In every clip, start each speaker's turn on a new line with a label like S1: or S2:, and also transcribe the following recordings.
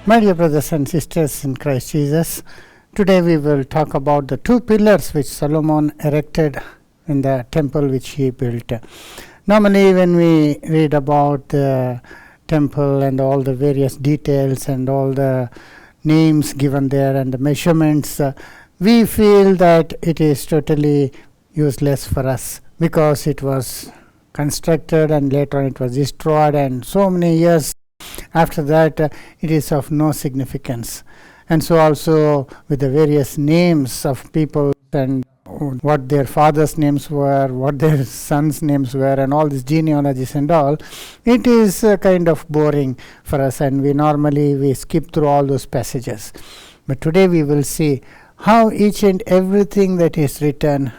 S1: My dear brothers and sisters in Christ Jesus, today we will talk about the two pillars which Solomon erected in the temple which he built. Normally when we read about the temple and all the various details and all the names given there and the measurements, we feel that it is totally useless for us because it was constructed and later on it was destroyed, and so many years after that it is of no significance. And so also with the various names of people and what their fathers' names were, what their sons' names were, and all these genealogies and all, it is kind of boring for us, and we skip through all those passages. But today we will see how each and everything that is written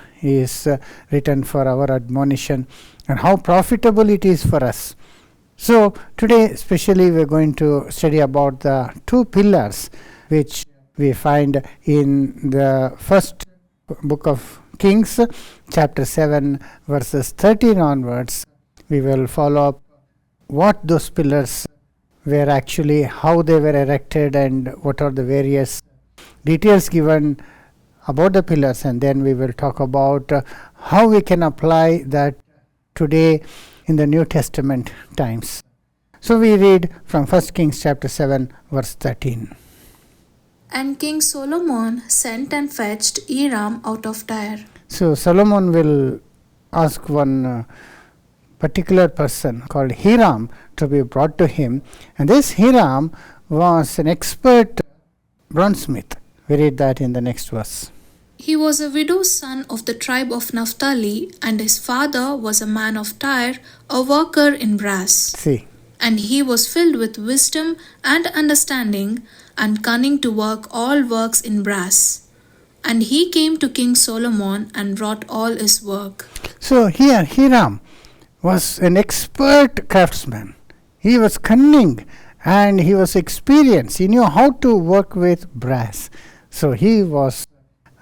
S1: for our admonition and how profitable it is for us. So today especially we are going to study about the two pillars which we find in the first book of Kings, chapter 7, verses 13 onwards. We will follow up what those pillars were actually, how they were erected, and what are the various details given about the pillars, and then we will talk about how we can apply that today in the New Testament times. So we read from 1 Kings chapter 7, verse 13.
S2: And King Solomon sent and fetched Hiram out of Tyre.
S1: So Solomon will ask one particular person called Hiram to be brought to him, and this Hiram was an expert bronzesmith. We read that in the next verse.
S2: He was a widow's son of the tribe of Naphtali, and his father was a man of Tyre, a worker in brass.
S1: See.
S2: And he was filled with wisdom and understanding, and cunning to work all works in brass. And he came to King Solomon and wrought all his work.
S1: So here Hiram was an expert craftsman. He was cunning and he was experienced. He knew how to work with brass. So he was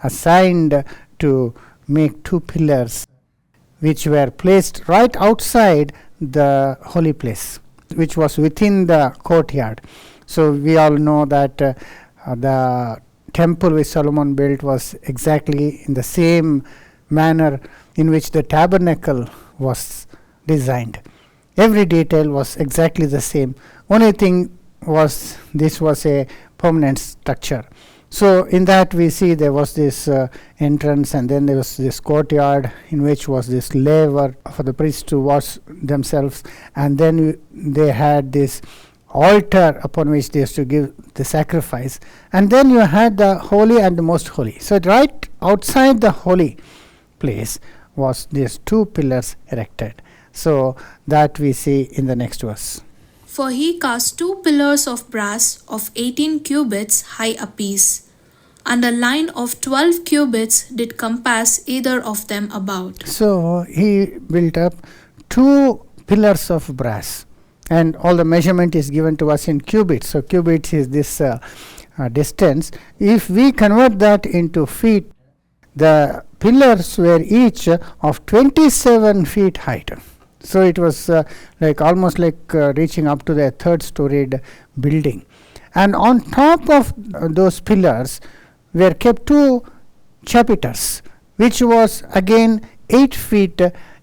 S1: assigned to make two pillars which were placed right outside the holy place, which was within the courtyard. So we all know that the temple which Solomon built was exactly in the same manner in which the tabernacle was designed. Every detail was exactly the same. Only thing was this was a permanent structure. So in that we see there was this entrance, and then there was this courtyard in which was this laver for the priests to wash themselves, and then they had this altar upon which they used to give the sacrifice, and then you had the holy and the most holy. So right outside the holy place was these two pillars erected. So that we see in the next verse.
S2: For he cast 2 pillars of brass of 18 cubits high apiece, and a line of 12 cubits did compass either of them about.
S1: So he built up 2 pillars of brass, and all the measurement is given to us in cubits. So cubits is this distance. If we convert that into feet, the pillars were each of 27 feet height. So it was almost like reaching up to the 3rd-storied building. And on top of those pillars were kept 2 chapiters, which was again 8 feet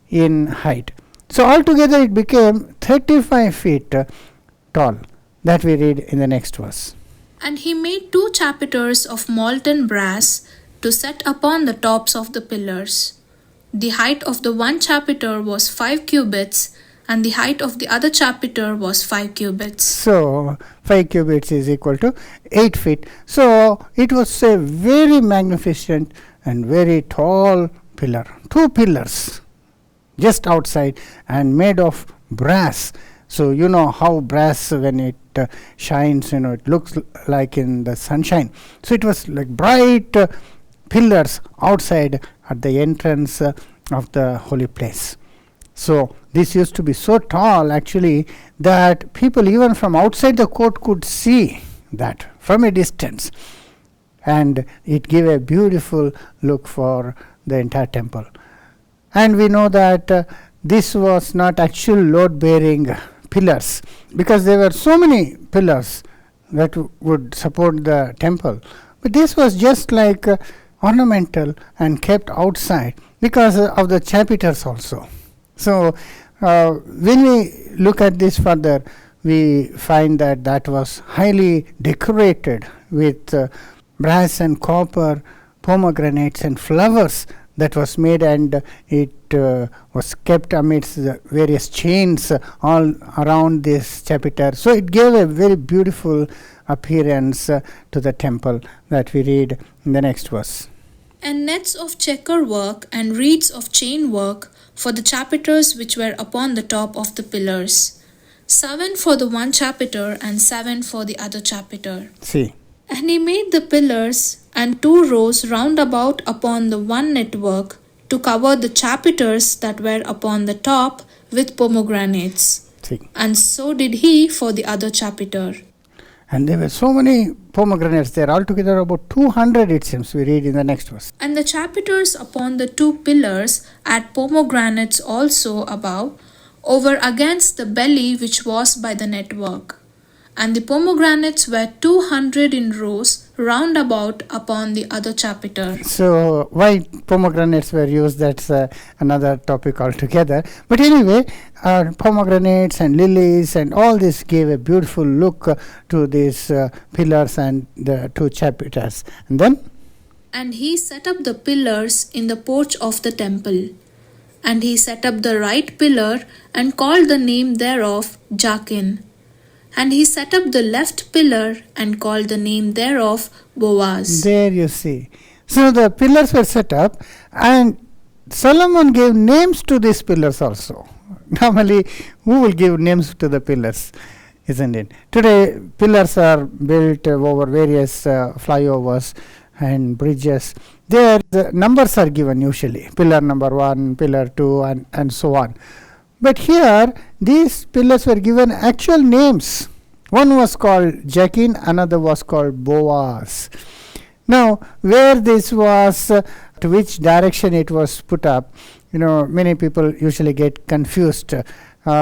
S1: in height. So altogether it became 35 feet tall. That we read in the next verse.
S2: And he made 2 chapiters of molten brass to set upon the tops of the pillars. The height of the one chapiter was 5 cubits, and the height of the other chapiter was 5 cubits.
S1: So 5 cubits is equal to 8 feet. So it was a very magnificent and very tall pillar. 2 pillars just outside and made of brass. So you know how brass, when it shines, it looks like in the sunshine. So it was like bright pillars outside at the entrance of the holy place. So this used to be so tall actually that people even from outside the court could see that from a distance, and it gave a beautiful look for the entire temple. And we know that this was not actual load bearing pillars, because there were so many pillars that would support the temple. But this was just like ornamental and kept outside because of the chapiters also. So when we look at this further, we find that that was highly decorated with brass and copper, pomegranates and flowers that was made, and it was kept amidst the various chains all around this chapiter. So it gave a very beautiful appearance to the temple that we read in the next verse.
S2: And nets of checker work and reeds of chain work for the chapiters which were upon the top of the pillars, 7 for the one chapiter and 7 for the other chapiter.
S1: See.
S2: And he made the pillars and 2 rows round about upon the one network to cover the chapiters that were upon the top with pomegranates.
S1: See.
S2: And so did he for the other chapiter.
S1: And there were so many pomegranates there, altogether about 200 it seems, we read in the next verse.
S2: And the chapiters upon the 2 pillars had pomegranates also above, over against the belly which was by the network. And the pomegranates were 200 in rows round about upon the other chapiter.
S1: So why pomegranates were used, that's another topic altogether. But anyway, pomegranates and lilies and all this gave a beautiful look to these pillars and the 2 chapiters. And then?
S2: And he set up the pillars in the porch of the temple. And he set up the right pillar and called the name thereof Jachin. And he set up the left pillar and called the name thereof Boaz.
S1: There you see. So the pillars were set up, and Solomon gave names to these pillars also. Normally, who will give names to the pillars, isn't it? Today, pillars are built over various flyovers and bridges. There, the numbers are given usually. Pillar number 1, pillar 2, and so on. But here, these pillars were given actual names. One was called Jachin, another was called Boaz. Now, where this was, to which direction it was put up, many people usually get confused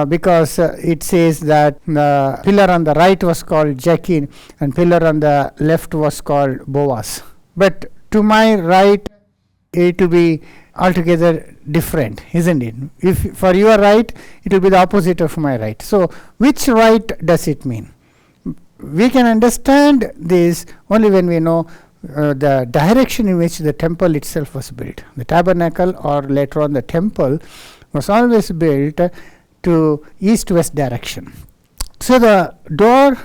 S1: because it says that the pillar on the right was called Jachin and pillar on the left was called Boaz. But to my right, it will be altogether different, isn't it? If for your right, it will be the opposite of my right. So which right does it mean? We can understand this only when we know the direction in which the temple itself was built. The tabernacle, or later on the temple, was always built to east-west direction. So the door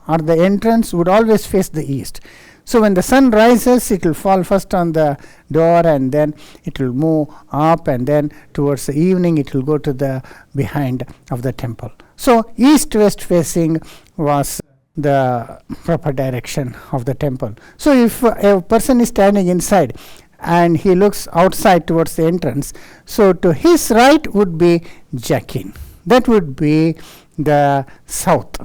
S1: or the entrance would always face the east. So when the sun rises, it will fall first on the door and then it will move up, and then towards the evening it will go to the behind of the temple. So east-west facing was the proper direction of the temple. So if a person is standing inside and he looks outside towards the entrance, so to his right would be Jachin. That would be the south.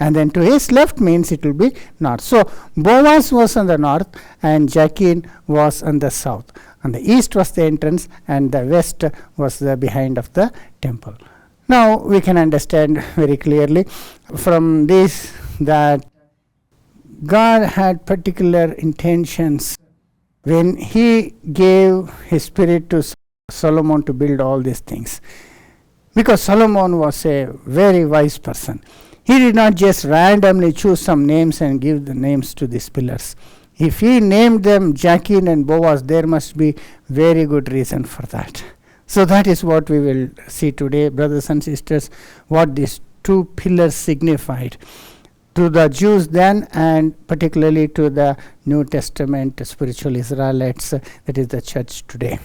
S1: And then to his left means it will be north. So Boaz was on the north and Jachin was on the south. On the east was the entrance and the west was the behind of the temple. Now we can understand very clearly from this that God had particular intentions when he gave his spirit to Solomon to build all these things. Because Solomon was a very wise person. He did not just randomly choose some names and give the names to these pillars. If he named them Jachin and Boaz, there must be very good reason for that. So that is what we will see today, brothers and sisters, what these 2 pillars signified to the Jews then, and particularly to the New Testament spiritual Israelites, that is the church today.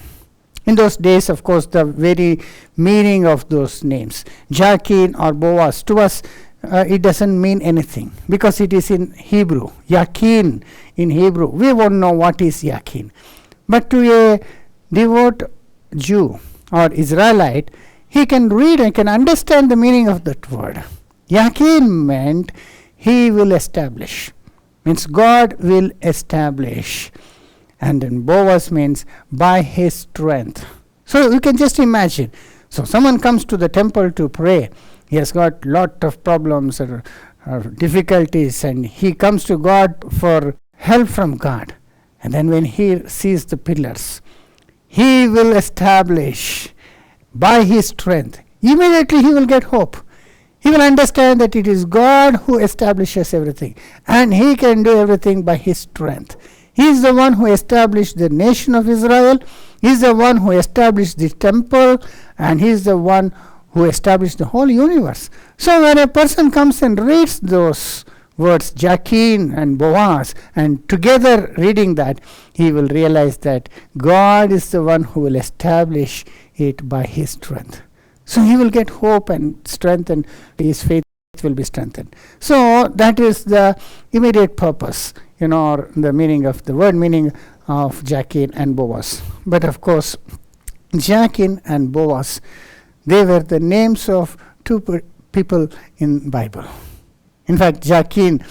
S1: In those days, of course, the very meaning of those names, Jachin or Boaz, to us, it doesn't mean anything because it is in Hebrew, Jachin in Hebrew. We won't know what is Jachin. But to a devout Jew or Israelite, he can read and can understand the meaning of that word. Jachin meant he will establish, means God will establish. And then Boaz means by his strength. So you can just imagine. So someone comes to the temple to pray. He has got lot of problems or difficulties, and he comes to God for help from God. And then when he sees the pillars, he will establish by his strength. Immediately he will get hope. He will understand that it is God who establishes everything, and he can do everything by his strength. He is the one who established the nation of Israel. He is the one who established the temple, and he is the one who established the whole universe. So when a person comes and reads those words, Jachin and Boaz, and together reading that, he will realize that God is the one who will establish it by his strength. So he will get hope and strength, and his faith will be strengthened. So that is the immediate purpose, or the meaning of the word meaning of Jachin and Boaz. But of course, Jachin and Boaz, they were the names of two people in Bible. In fact, Jachin,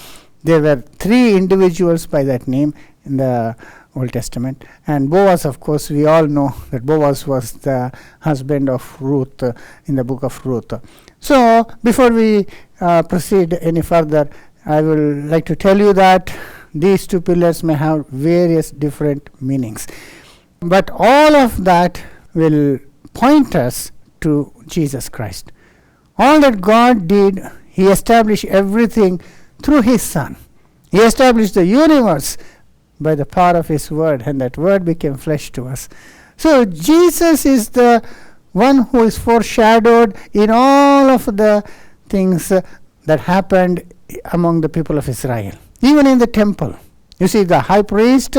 S1: there were three individuals by that name in the Old Testament. And Boaz, of course, we all know that Boaz was the husband of Ruth in the book of Ruth. So before we proceed any further, I will like to tell you that these two pillars may have various different meanings. But all of that will point us to Jesus Christ. All that God did, he established everything through his Son. He established the universe by the power of his word, and that word became flesh to us. So Jesus is the one who is foreshadowed in all of the things that happened among the people of Israel, even in the temple. You see, the high priest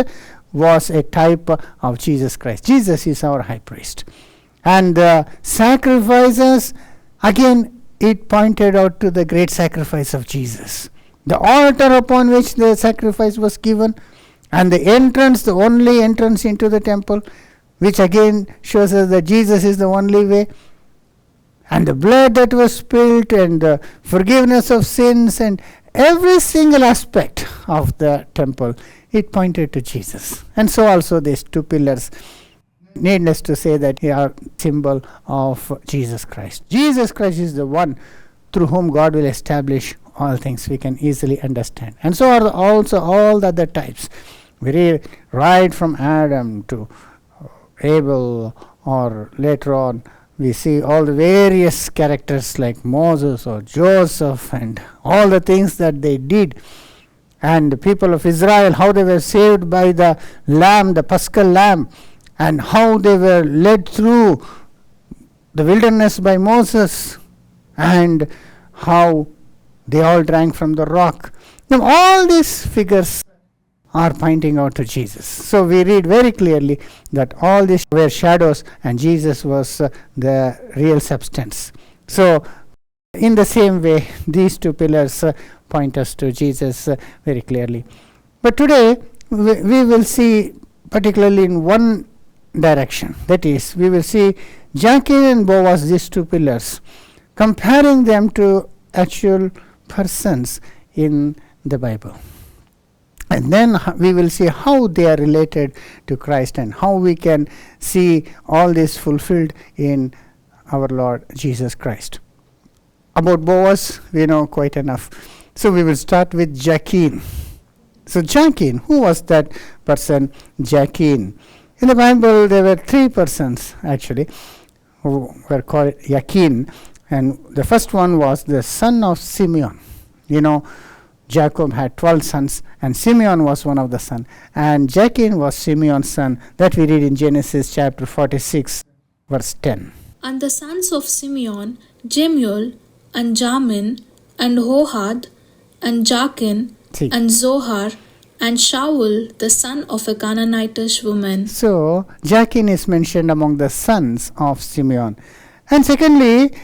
S1: was a type of Jesus Christ. Jesus is our high priest. And the sacrifices, again, it pointed out to the great sacrifice of Jesus. The altar upon which the sacrifice was given, and the entrance, the only entrance into the temple, which again shows us that Jesus is the only way. And the blood that was spilled, and the forgiveness of sins, and every single aspect of the temple, it pointed to Jesus. And so also these two pillars, needless to say, that they are symbol of Jesus Christ. Jesus Christ is the one through whom God will establish all things. We can easily understand. And so are also all the other types. We read right from Adam to Abel, or later on we see all the various characters like Moses or Joseph, and all the things that they did. And the people of Israel, how they were saved by the lamb, the Paschal lamb, and how they were led through the wilderness by Moses, and how they all drank from the rock. Now all these figures are pointing out to Jesus. So we read very clearly that all these were shadows, and Jesus was the real substance. So in the same way, these two pillars point us to Jesus very clearly. But today we will see particularly in one direction. That is, we will see Jachin and Boaz, these two pillars, comparing them to actual persons in the Bible. And then we will see how they are related to Christ, and how we can see all this fulfilled in our Lord Jesus Christ. About Boaz, we know quite enough. So we will start with Jachin. So Jachin, who was that person, Jachin? In the Bible, there were three persons actually who were called Jachin. And the first one was the son of Simeon. Jacob had 12 sons, and Simeon was one of the sons. And Jachin was Simeon's son. That we read in Genesis chapter 46, verse 10.
S2: And the sons of Simeon, Jemuel, and Jamin, and Ohad, and Jachin, and Zohar, and Shaul, the son of a Canaanitish woman.
S1: So, Jachin is mentioned among the sons of Simeon. And secondly,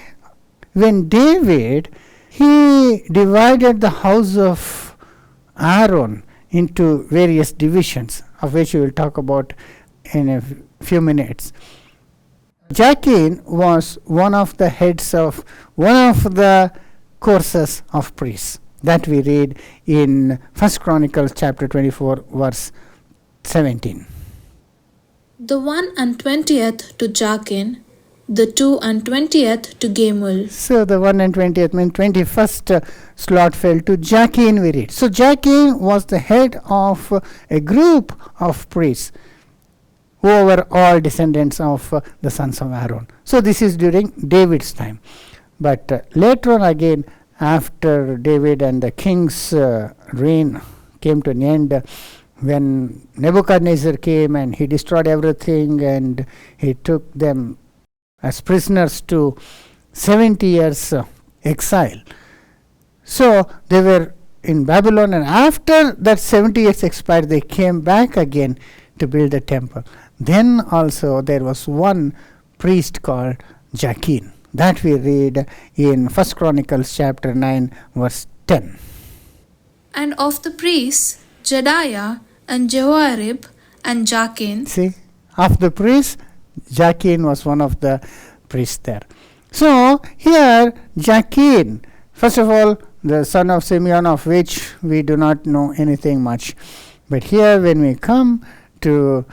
S1: when David, he divided the house of Aaron into various divisions, of which we will talk about in a few minutes. Jachin was one of the heads of one of the courses of priests. That we read in 1 Chronicles chapter 24, verse 17.
S2: The 21st to Jachin, the 220th to Gamul.
S1: So the 1 and 20th means 21st slot fell to Jachin, we read. So Jachin was the head of a group of priests who were all descendants of the sons of Aaron. So this is during David's time. But later on again, after David and the king's reign came to an end, when Nebuchadnezzar came and he destroyed everything and he took them as prisoners to 70 years exile. So they were in Babylon, and after that 70 years expired, they came back again to build the temple. Then also there was one priest called Jachin. That we read in 1 Chronicles chapter 9 verse 10.
S2: And of the priests, Jedaiah and Jehoiarib and Jachin.
S1: See, of the priests, Jachin was one of the priests there. So here Jachin, first of all, the son of Simeon, of which we do not know anything much. But here when we come to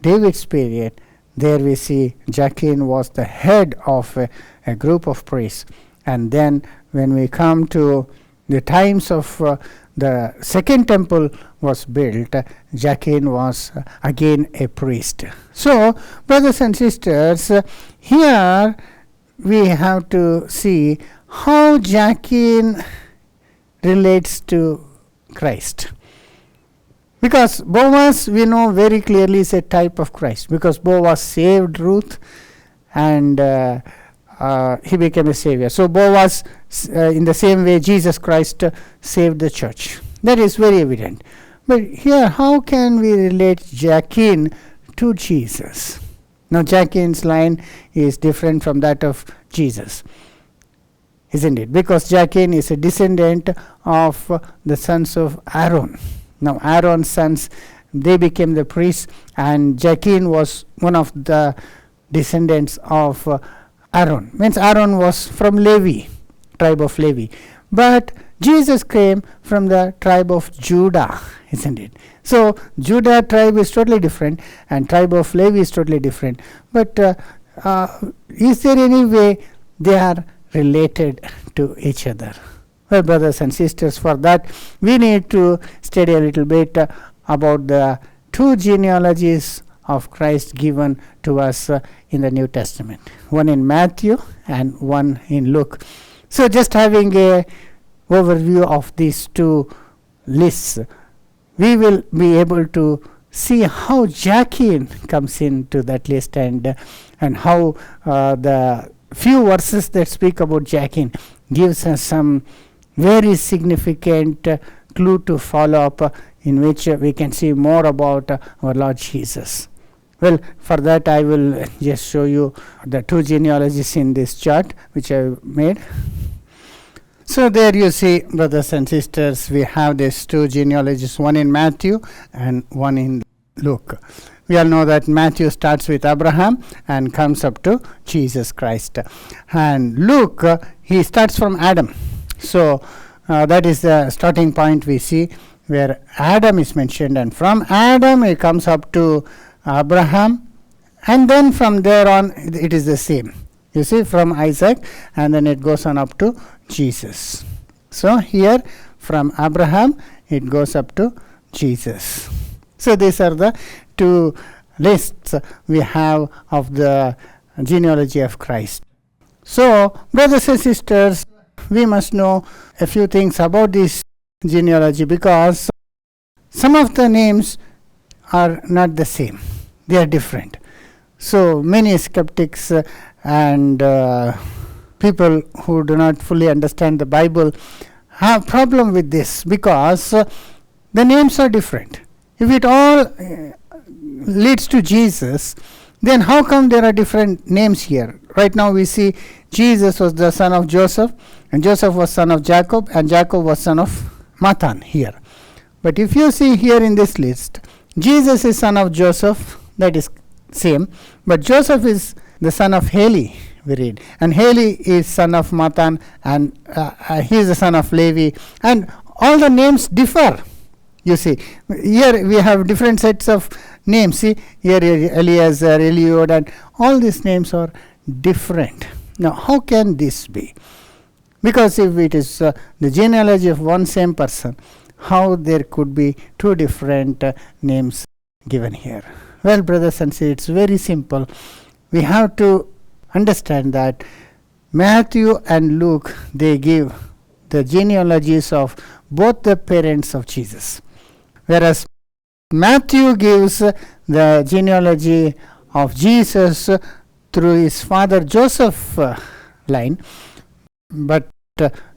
S1: David's period, there we see Jachin was the head of a group of priests. And then when we come to the times of the second temple was built, Jachin was again a priest. So, brothers and sisters, here we have to see how Jachin relates to Christ. Because Boaz, we know very clearly, is a type of Christ. Because Boaz saved Ruth and he became a savior. So Boaz, in the same way, Jesus Christ saved the church. That is very evident. But here, how can we relate Jachin to Jesus? Now, Jachin's line is different from that of Jesus, isn't it? Because Jachin is a descendant of the sons of Aaron. Now, Aaron's sons, they became the priests, and Jachin was one of the descendants of Aaron. Means Aaron was from Levi, tribe of Levi. But Jesus came from the tribe of Judah, isn't it? So, Judah tribe is totally different, and tribe of Levi is totally different. But is there any way they are related to each other? Well, brothers and sisters, for that we need to study a little bit about the two genealogies of Christ given to us in the New Testament. One in Matthew and one in Luke. So just having a overview of these two lists, we will be able to see how Jachin comes into that list, and how the few verses that speak about Jachin gives us some very significant clue to follow up, in which we can see more about our Lord Jesus. Well, for that I will just show you the two genealogies in this chart which I made. So there you see, brothers and sisters, we have these two genealogies, one in Matthew and one in Luke. We all know that Matthew starts with Abraham and comes up to Jesus Christ. And Luke, he starts from Adam. So that is the starting point we see, where Adam is mentioned, and from Adam it comes up to Abraham, and then from there on it is the same. You see, from Isaac, and then it goes on up to Jesus. So here from Abraham it goes up to Jesus. So these are the two lists we have of the genealogy of Christ. So, brothers and sisters, we must know a few things about this genealogy, because some of the names are not the same. They are different. So many skeptics and people who do not fully understand the Bible have problem with this, because the names are different. If it all leads to Jesus, then how come there are different names here? Right now we see Jesus was the son of Joseph, and Joseph was son of Jacob, and Jacob was son of Matan here. But if you see here in this list, Jesus is son of Joseph, that is same, but Joseph is the son of Heli, we read, and Heli is son of Matan, and he is the son of Levi, and all the names differ. You see, here we have different sets of names. See, here Eliezer, Eliud, and all these names are different. Now, how can this be? Because if it is the genealogy of one same person, how there could be two different names given here? Well, brothers and sisters, it's very simple. We have to understand that Matthew and Luke, they give the genealogies of both the parents of Jesus, whereas Matthew gives the genealogy of Jesus through his father Joseph line, but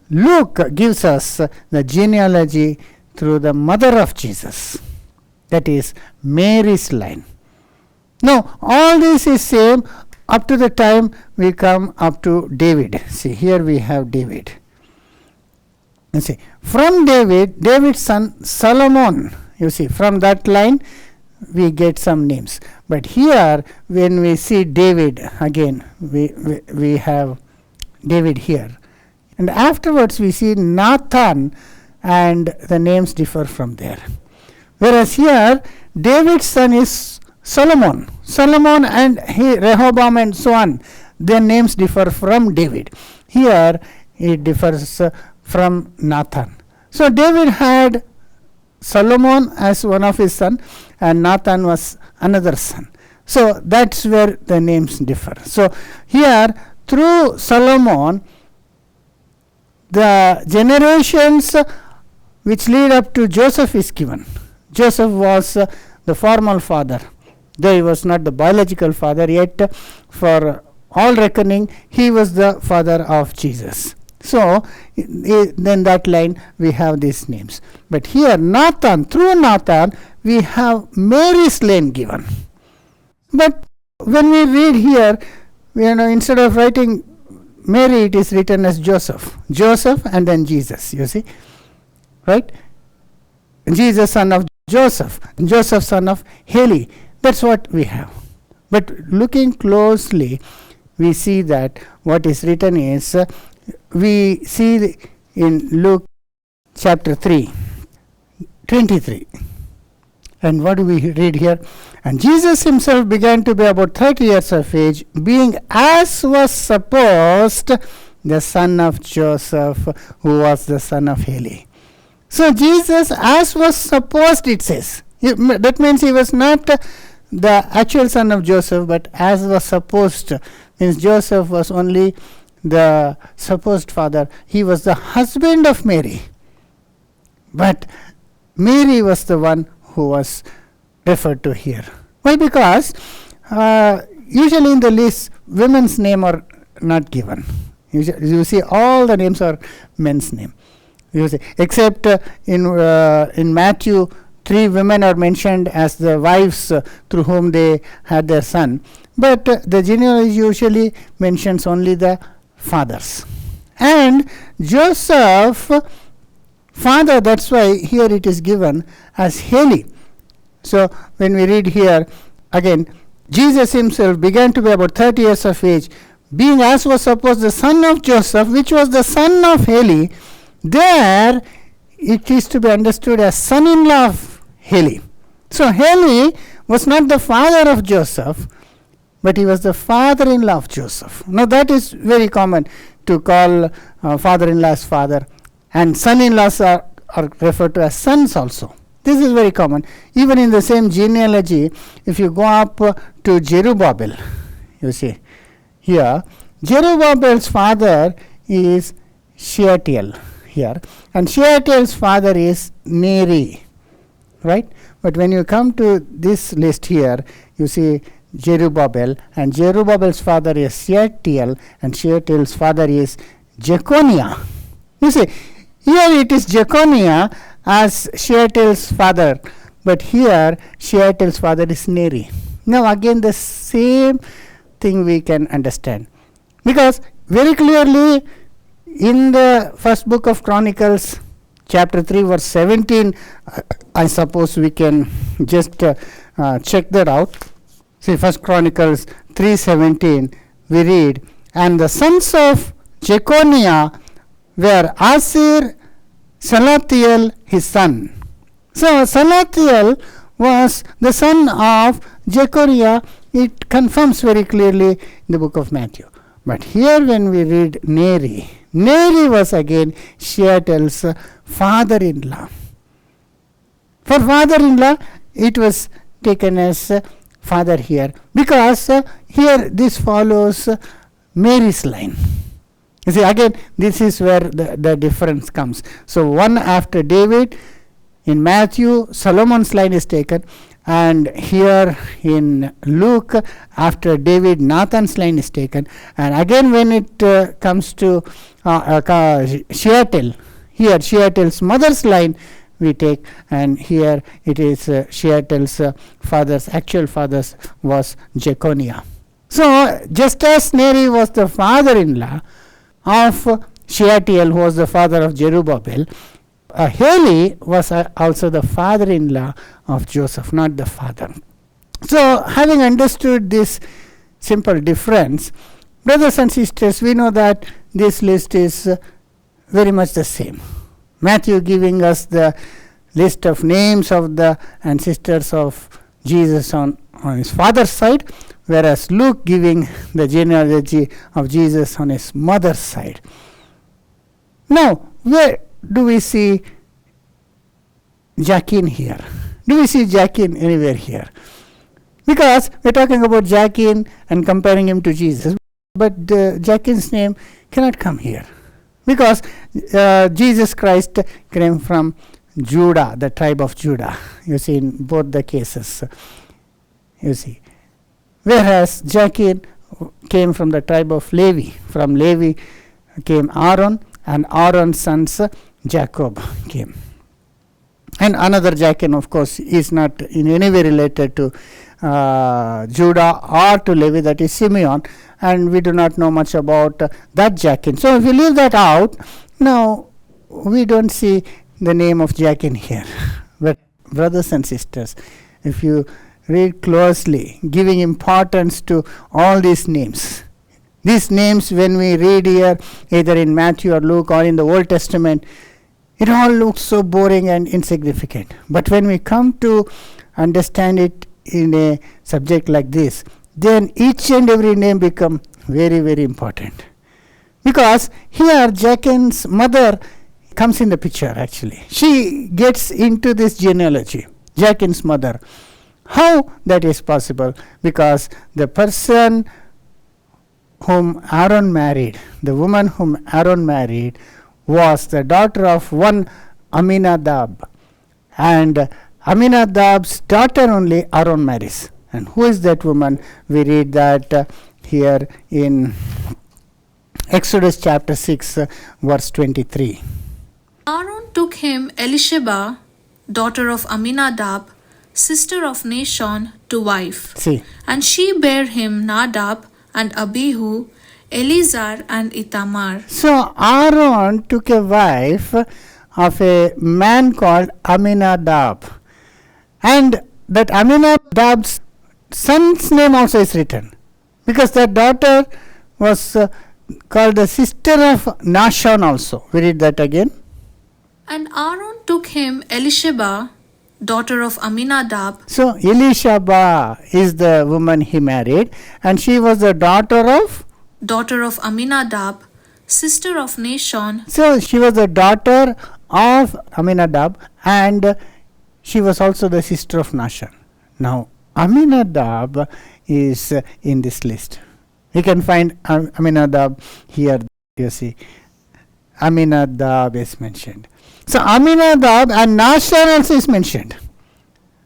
S1: Luke gives us the genealogy through the mother of Jesus, that is Mary's line. Now, all this is same up to the time we come up to David. See, here we have David. You see, from David's son Solomon, you see, from that line we get some names. But here, when we see David, again, we have David here. And afterwards we see Nathan, and the names differ from there. Whereas here, David's son is Solomon. Solomon and Rehoboam and so on, their names differ from David. Here, it differs from Nathan. So, David had Solomon as one of his sons, and Nathan was another son. So, that's where the names differ. So, here, through Solomon, the generations which lead up to Joseph is given. Joseph was the formal father, though he was not the biological father, yet for all reckoning he was the father of Jesus. So then that line we have these names. But here Nathan, through Nathan we have Mary's line given. But when we read here, instead of writing Mary, it is written as Joseph. Joseph and then Jesus, you see. Right? Jesus, son of Joseph. Joseph, son of Heli. That's what we have. But looking closely, we see that what is written is, we see in Luke chapter 3, 23. And what do we read here? And Jesus himself began to be about 30 years of age, being as was supposed the son of Joseph, who was the son of Heli. So Jesus, as was supposed, it says. That means he was not the actual son of Joseph, but as was supposed. Means Joseph was only the supposed father. He was the husband of Mary. But Mary was the one who was referred to here. Why? Because usually in the list, women's name are not given. You see, all the names are men's name. You see, except in Matthew, 3 women are mentioned as the wives through whom they had their son. But the genealogy usually mentions only the fathers. And Joseph, father, that's why here it is given as Heli. So when we read here, again, Jesus himself began to be about 30 years of age, being as was supposed the son of Joseph, which was the son of Heli. There it is to be understood as son-in-law of Heli. So Heli was not the father of Joseph, but he was the father-in-law of Joseph. Now that is very common to call father-in-law as father, and son-in-laws are referred to as sons also. This is very common. Even in the same genealogy, if you go up to Zerubbabel, you see here, Zerubbabel's father is Shealtiel here, and Shealtiel's father is Neri, right? But when you come to this list here, you see Zerubbabel, and Zerubbabel's father is Shealtiel, and Shealtiel's father is Jeconiah. You see, here it is Jeconiah as Shealtiel's father, but here Shealtiel's father is Neri. Now again the same thing we can understand, because very clearly in the first book of Chronicles, chapter 3 verse 17, I suppose we can just check that out. See, first Chronicles 3:17, we read, and the sons of Jeconiah were Asir, Salathiel his son. So Salathiel was the son of Jeconiah, it confirms very clearly in the book of Matthew. But here when we read Neri was again Shealtiel's father-in-law. For father-in-law, it was taken as father here, because here this follows Mary's line. You see, again, this is where the difference comes. So one after David, in Matthew, Solomon's line is taken, and here in Luke, after David, Nathan's line is taken. And again, when it comes to Shealtiel, here Shealtiel's mother's line we take, and here it is Shealtiel's actual father's was Jeconiah. So just as Neri was the father-in-law of Shealtiel, who was the father of Zerubbabel, Heli was also the father-in-law of Joseph, not the father. So having understood this simple difference, brothers and sisters, we know that this list is very much the same. Matthew giving us the list of names of the ancestors of Jesus on his father's side, whereas Luke giving the genealogy of Jesus on his mother's side. Now, where do we see Jachin here? Do we see Jachin anywhere here? Because we're talking about Jachin and comparing him to Jesus, but Jachin's name cannot come here. Because Jesus Christ came from Judah, the tribe of Judah. You see, in both the cases. You see. Whereas Jachin came from the tribe of Levi. From Levi came Aaron, and Aaron's sons Jacob came. And another Jachin, of course, is not in any way related to Judah or to Levi, that is Simeon. And we do not know much about that Jachin. So if you leave that out, now we don't see the name of Jachin here. But brothers and sisters, if you read closely, giving importance to all these names when we read here, either in Matthew or Luke or in the Old Testament, it all looks so boring and insignificant. But when we come to understand it in a subject like this, then each and every name become very, very important. Because here Jachin's mother comes in the picture actually. She gets into this genealogy, Jachin's mother. How that is possible? Because the person whom Aaron married, the woman whom Aaron married, was the daughter of one Aminadab. And Aminadab's daughter only Aaron marries. And who is that woman? We read that here in Exodus chapter 6, verse 23.
S2: Aaron took him Elisheba, daughter of Aminadab, sister of Nashon, to wife.
S1: See.
S2: And she bare him Nadab and Abihu, Eleazar and Ithamar.
S1: So Aaron took a wife of a man called Aminadab. And that Aminadab's son's name also is written, because that daughter was called the sister of Nashon also. We read that again.
S2: And Aaron took him Elisheba, daughter of Aminadab.
S1: So Elisheba is the woman he married, and she was the daughter of
S2: Aminadab, sister of Nashon.
S1: So she was the daughter of Aminadab, and she was also the sister of Nashon. Now Aminadab is in this list. We can find Aminadab here. You see, Aminadab is mentioned. So Aminadab and Nashon also is mentioned.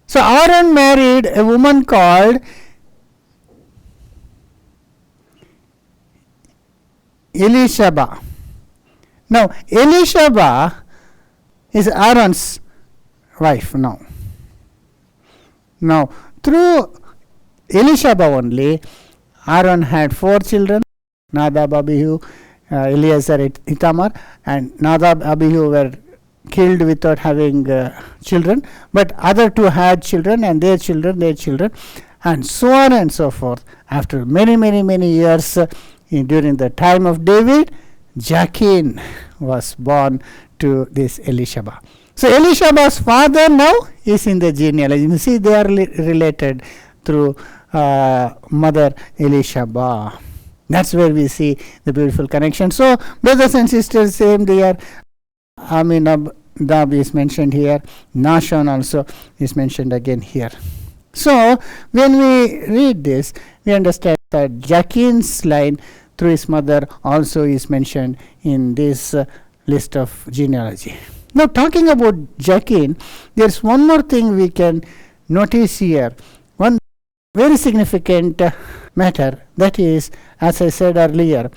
S1: So Aaron married a woman called Elisheba. Now Elisheba is Aaron's wife now. Now through Elisheba only, Aaron had 4 children, Nadab, Abihu, Eleazar, Ithamar, and Nadab, Abihu were killed without having children, but other 2 had children, and their children, and so on and so forth. After many years, during the time of David, Jachin was born to this Elisheba. So Elishaba's father now is in the genealogy. You see, they are related through mother Elishaba. That's where we see the beautiful connection. So, brothers and sisters, same there. Aminadab is mentioned here. Nahshon also is mentioned again here. So, when we read this, we understand that Jachin's line through his mother also is mentioned in this list of genealogy. Now, talking about Jachin, there's one more thing we can notice here. One very significant matter, that is, as I said earlier,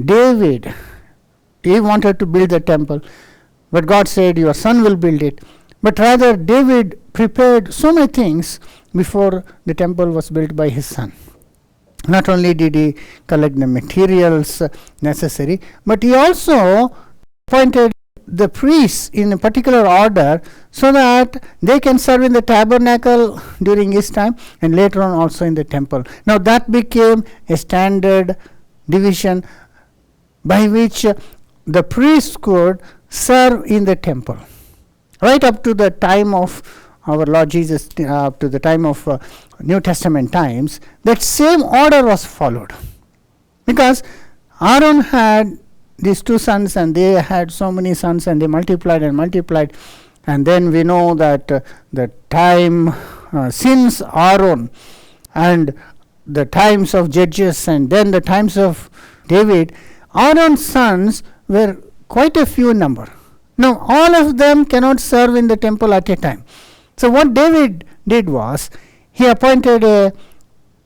S1: David, he wanted to build the temple, but God said, your son will build it. But rather, David prepared so many things before the temple was built by his son. Not only did he collect the materials necessary, but he also appointed the priests in a particular order so that they can serve in the tabernacle during his time and later on also in the temple. Now that became a standard division by which the priests could serve in the temple. Right up to the time of our Lord Jesus, up to the time of New Testament times, that same order was followed. Because Aaron had these two sons and they had so many sons and they multiplied and multiplied. And then we know that the time since Aaron and the times of Judges and then the times of David, Aaron's sons were quite a few number. Now, all of them cannot serve in the temple at a time. So, what David did was, he appointed a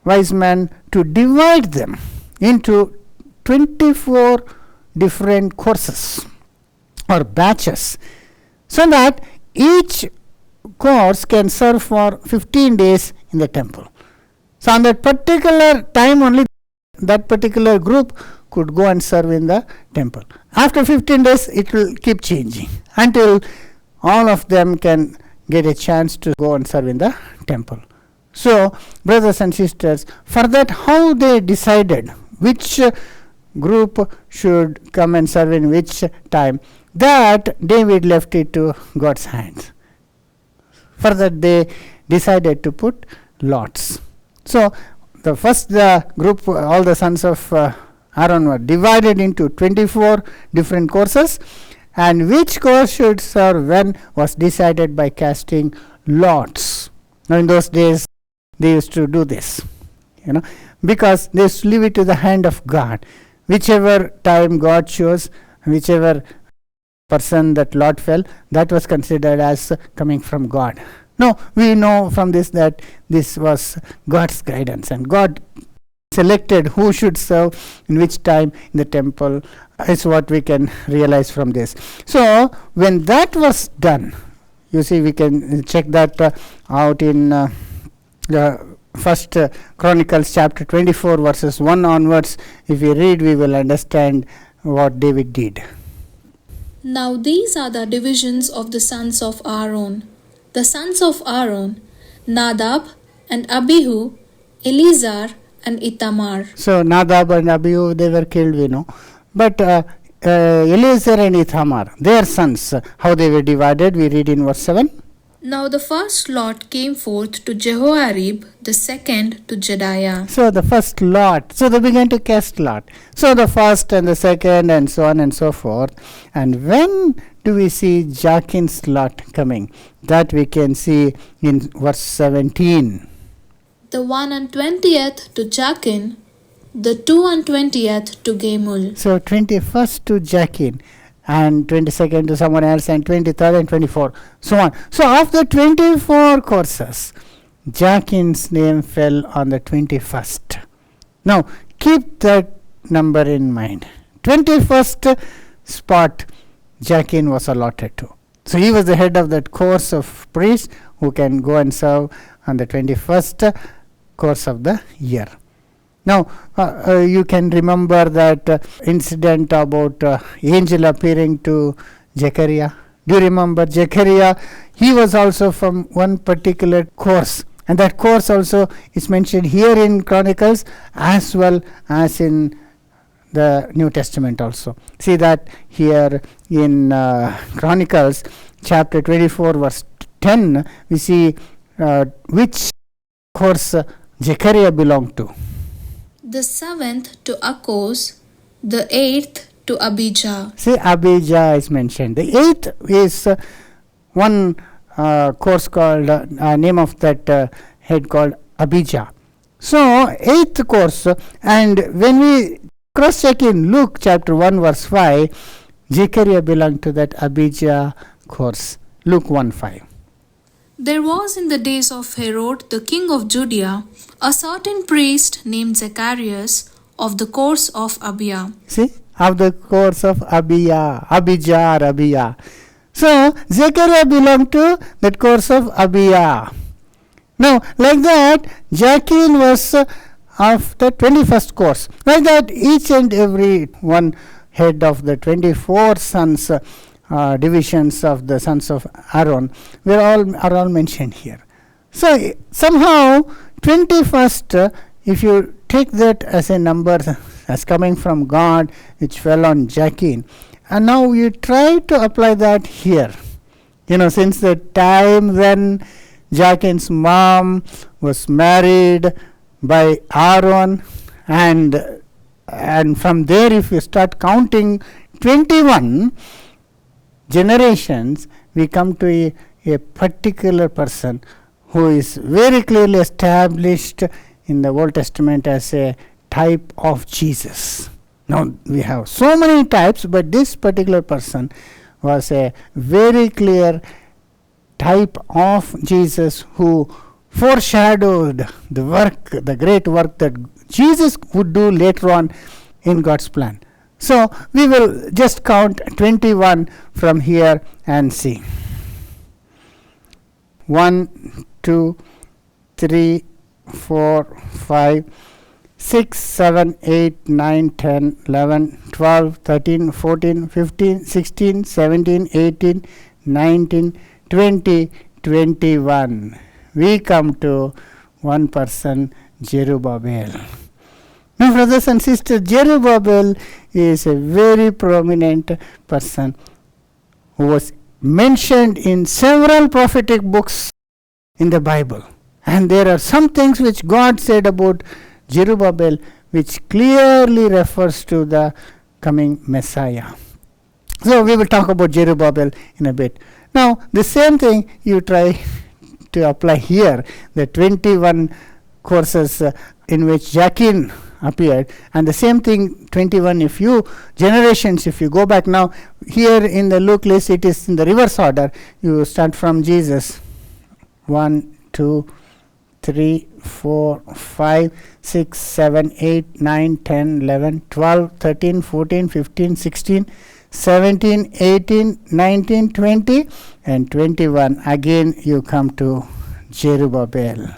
S1: wise man to divide them into 24 different courses or batches, so that each course can serve for 15 days in the temple. So, on that particular time only, that particular group could go and serve in the temple. After 15 days, it will keep changing until all of them can get a chance to go and serve in the temple. So, brothers and sisters, for that, how they decided which group should come and serve in which time, that David left it to God's hands. For that, they decided to put lots. So, the group, all the sons of Aaron were divided into 24 different courses, and which course should serve when was decided by casting lots. Now, in those days, they used to do this, because they used to leave it to the hand of God. Whichever time God chose, whichever person that lot fell, that was considered as coming from God. No, we know from this that this was God's guidance, and God selected who should serve in which time in the temple, is what we can realize from this. So, when that was done, you see, we can check that out in the First Chronicles chapter 24 verses 1 onwards. If we read, we will understand what David did.
S2: Now these are the divisions of the sons of Aaron. The sons of Aaron, Nadab and Abihu, Eleazar and Ithamar.
S1: So Nadab and Abihu, they were killed, we know. But Eleazar and Ithamar, their sons, how they were divided, we read in verse 7.
S2: Now the first lot came forth to Jehoiarib, the second to Jedaiah.
S1: So the first lot, so they began to cast lot. So the first and the second and so on and so forth. And when do we see Jachin's lot coming? That we can see in verse 17.
S2: The 120th to Jachin, the 220th to Gamul.
S1: So 21st to Jachin, and 22nd to someone else, and 23rd and 24th, so on. So of the 24 courses, Jachin's name fell on the 21st. Now keep that number in mind. 21st spot Jachin was allotted to. So he was the head of that course of priests who can go and serve on the 21st course of the year. Now, you can remember that incident about angel appearing to Zechariah. Do you remember Zechariah? He was also from one particular course. And that course also is mentioned here in Chronicles as well as in the New Testament also. See that here in Chronicles chapter 24 verse 10, we see which course Zechariah belonged to?
S2: The seventh to Akkoz, the eighth to Abijah.
S1: See, Abijah is mentioned. The eighth is one course called, name of that head called Abijah. So, eighth course, and when we cross check in Luke chapter 1 verse 5, Zechariah belonged to that Abijah course. Luke 1:5.
S2: There was in the days of Herod the king of Judea a certain priest named Zacharias of the course of Abia.
S1: See, of the course of Abijah or Abia. So, Zechariah belonged to that course of Abia. Now, like that, Jachin was of the 21st course. Like that, each and every one head of the 24 sons, divisions of the sons of Aaron, are all mentioned here. So, somehow, 21st, if you take that as a number as coming from God, which fell on Jachin, and now you try to apply that here. Since the time when Jachin's mom was married by Aaron, and from there, if you start counting 21 generations, we come to a particular person who is very clearly established in the Old Testament as a type of Jesus. Now, we have so many types, but this particular person was a very clear type of Jesus who foreshadowed the great work that Jesus would do later on in God's plan. So, we will just count 21 from here and see. 1, 2, 3, 4, 5, 6, 7, 8, 9, 10, 11, 12, 13, 14, 15, 16, 17, 18, 19, 20, 21. We come to one person, Zerubbabel. Now, brothers and sisters, Zerubbabel is a very prominent person who was mentioned in several prophetic books in the Bible. And there are some things which God said about Zerubbabel which clearly refers to the coming Messiah. So, we will talk about Zerubbabel in a bit. Now, the same thing you try to apply here, the 21 courses in which Jachin appeared, and the same thing 21 if you go back now, here in the Luke list it is in the reverse order. You start from Jesus, 1, 2, 3, 4, 5, 6, 7, 8, 9, 10, 11, 12, 13, 14, 15, 16, 17, 18, 19, 20 and 21. Again you come to Zerubbabel.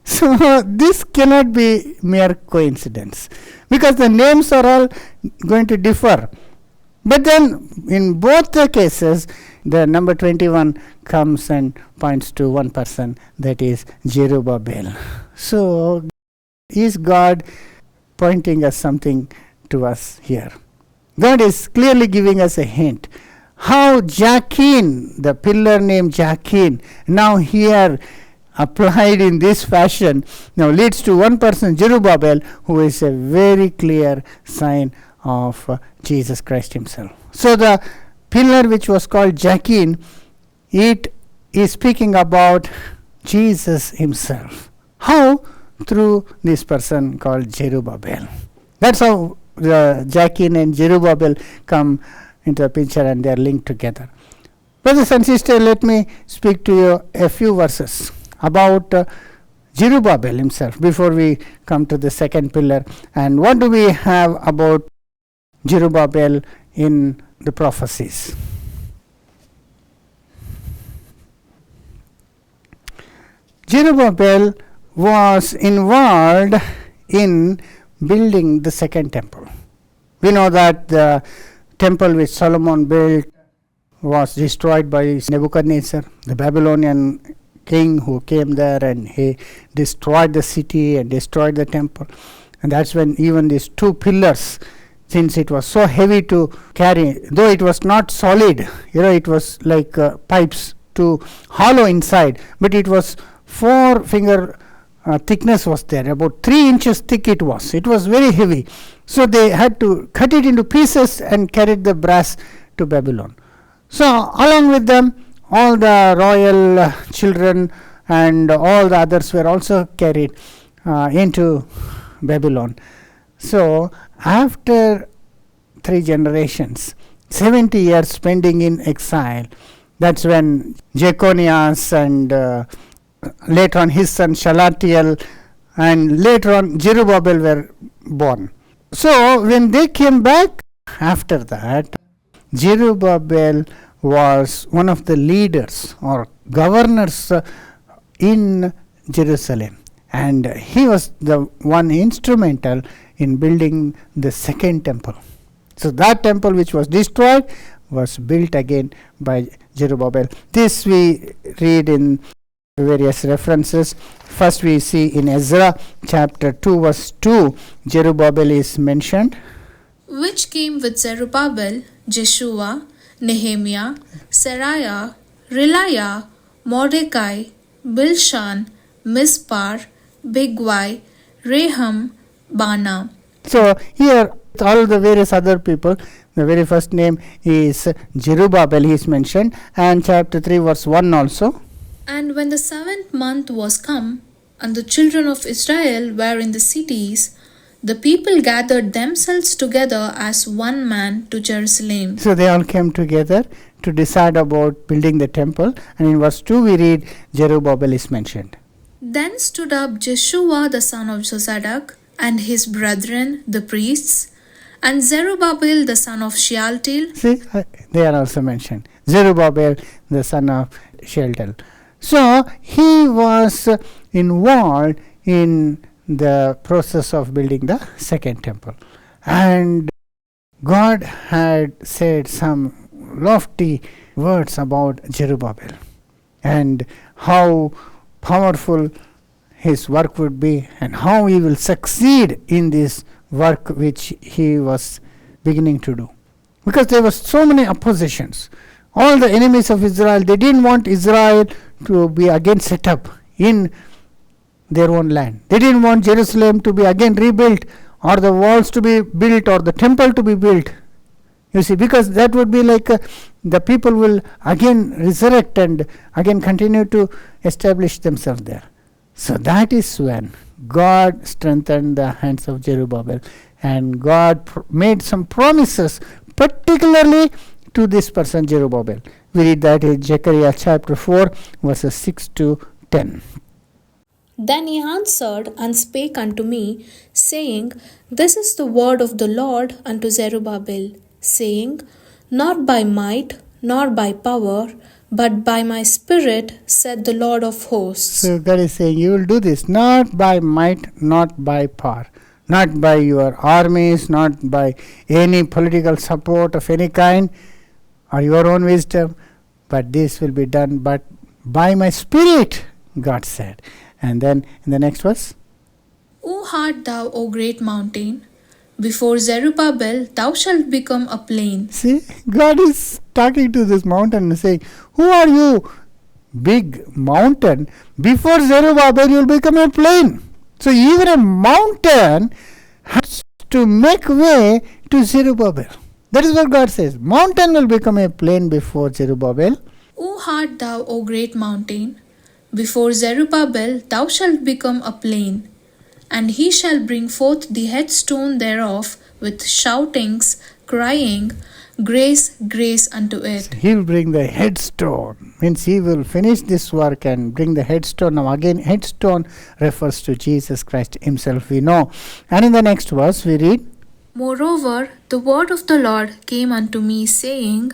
S1: So, this cannot be mere coincidence, because the names are all going to differ. But then, in both the cases, the number 21 comes and points to one person, that is Zerubbabel. So, is God pointing us something to us here? God is clearly giving us a hint. How Jachin, the pillar named Jachin, now here applied in this fashion, now leads to one person, Zerubbabel, who is a very clear sign of Jesus Christ himself. So the pillar which was called Jachin, it is speaking about Jesus himself. How? Through this person called Zerubbabel. That's how the Jachin and Zerubbabel come into the picture, and they are linked together. Brothers and sisters, let me speak to you a few verses about Zerubbabel himself before we come to the second pillar. And what do we have about Zerubbabel in the prophecies? Zerubbabel was involved in building the second temple. We know that the temple which Solomon built was destroyed by Nebuchadnezzar, the Babylonian king who came there, and he destroyed the city and destroyed the temple. And that's when even these two pillars, since it was so heavy to carry, though it was not solid, it was like pipes to hollow inside, but it was 4 finger thickness was there. About 3 inches thick it was. It was very heavy. So they had to cut it into pieces and carry the brass to Babylon. So along with them, all the royal children and all the others were also carried into Babylon. So after 3 generations, 70 years spending in exile, that's when Jeconias and later on his son Shalatiel and later on Zerubbabel were born. So when they came back after that, Zerubbabel was one of the leaders or governors in Jerusalem, and he was the one instrumental in building the second temple. So that temple which was destroyed was built again by Zerubbabel. This we read in various references. First we see in Ezra chapter 2 verse 2, Zerubbabel is mentioned.
S2: Which came with Zerubbabel, Jeshua, Nehemiah, Seraiah, Reliah, Mordecai, Bilshan, Mispar, Bigwai, Rehum, Bana.
S1: So here all the various other people, the very first name is Zerubbabel, he is mentioned, and chapter 3 verse 1 also.
S2: And when the 7th month was come, and the children of Israel were in the cities, the people gathered themselves together as one man to Jerusalem.
S1: So they all came together to decide about building the temple, and in verse 2 we read Zerubbabel is mentioned.
S2: Then stood up Jeshua the son of Jozadak, and his brethren the priests, and Zerubbabel the son of Shealtiel.
S1: See, they are also mentioned. Zerubbabel the son of Shealtiel. So he was involved in the process of building the second temple, and God had said some lofty words about Zerubbabel and how powerful his work would be and how he will succeed in this work which he was beginning to do, because there were so many oppositions. All the enemies of Israel, they didn't want Israel to be again set up in their own land. They didn't want Jerusalem to be again rebuilt, or the walls to be built, or the temple to be built. You see, because that would be like the people will again resurrect and again continue to establish themselves there. So that is when God strengthened the hands of Zerubbabel, and God made some promises, particularly to this person Zerubbabel. We read that in Zechariah chapter 4 verses 6 to 10.
S2: Then he answered and spake unto me, saying, This is the word of the Lord unto Zerubbabel, saying, Not by might, nor by power, but by my spirit, said the Lord of hosts.
S1: So God is saying, you will do this not by might, not by power, not by your armies, not by any political support of any kind or your own wisdom, but this will be done but by my spirit, God said. And then in the next verse,
S2: O art thou, O great mountain? Before Zerubbabel thou shalt become a plain.
S1: See, God is talking to this mountain and saying, who are you, big mountain? Before Zerubbabel you will become a plain. So even a mountain has to make way to Zerubbabel. That is what God says. Mountain will become a plain before Zerubbabel.
S2: O art thou, O great mountain? Before Zerubbabel thou shalt become a plain. And he shall bring forth the headstone thereof with shoutings, crying, Grace, grace unto it.
S1: He will bring the headstone. Means he will finish this work and bring the headstone. Now again, headstone refers to Jesus Christ himself, we know. And in the next verse we read,
S2: Moreover, the word of the Lord came unto me, saying,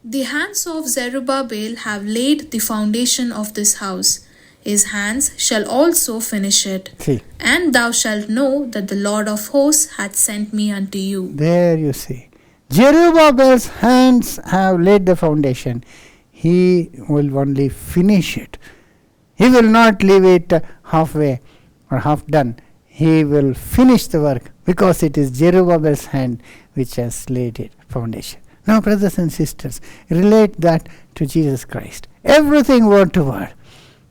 S2: The hands of Zerubbabel have laid the foundation of this house. His hands shall also finish it.
S1: see,
S2: And thou shalt know that the Lord of hosts hath sent me unto you.
S1: there you see. Zerubbabel's hands have laid the foundation. He will only finish it. He will not leave it halfway or half done. He will finish the work because it is Zerubbabel's hand which has laid it foundation. Now, brothers and sisters, relate that to Jesus Christ. Everything word to word.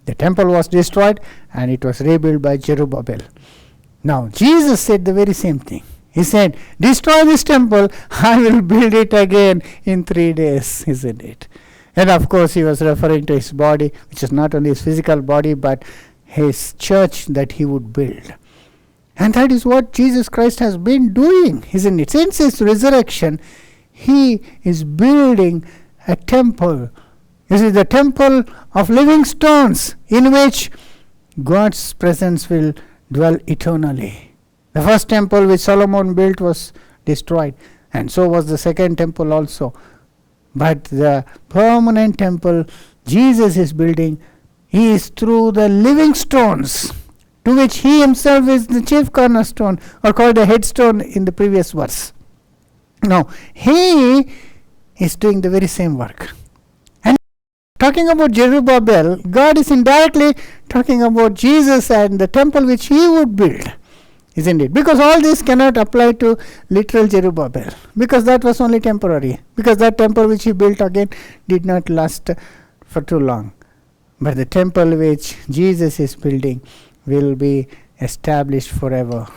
S1: The temple was destroyed and it was rebuilt by Zerubbabel. Now, Jesus said the very same thing. He said, destroy this temple, I will build it again in 3 days, isn't it? And of course, he was referring to his body, which is not only his physical body, but his church that he would build. And that is what Jesus Christ has been doing, isn't it? Since his resurrection, he is building a temple. This is the temple of living stones in which God's presence will dwell eternally. The first temple which Solomon built was destroyed, and so was the second temple also. But the permanent temple Jesus is building is through the living stones, to which he himself is the chief cornerstone, or called the headstone in the previous verse. Now, he is doing the very same work. And talking about Zerubbabel, God is indirectly talking about Jesus and the temple which he would build, isn't it? Because all this cannot apply to literal Zerubbabel, because that was only temporary, because that temple which he built again did not last for too long. But the temple which Jesus is building will be established forever.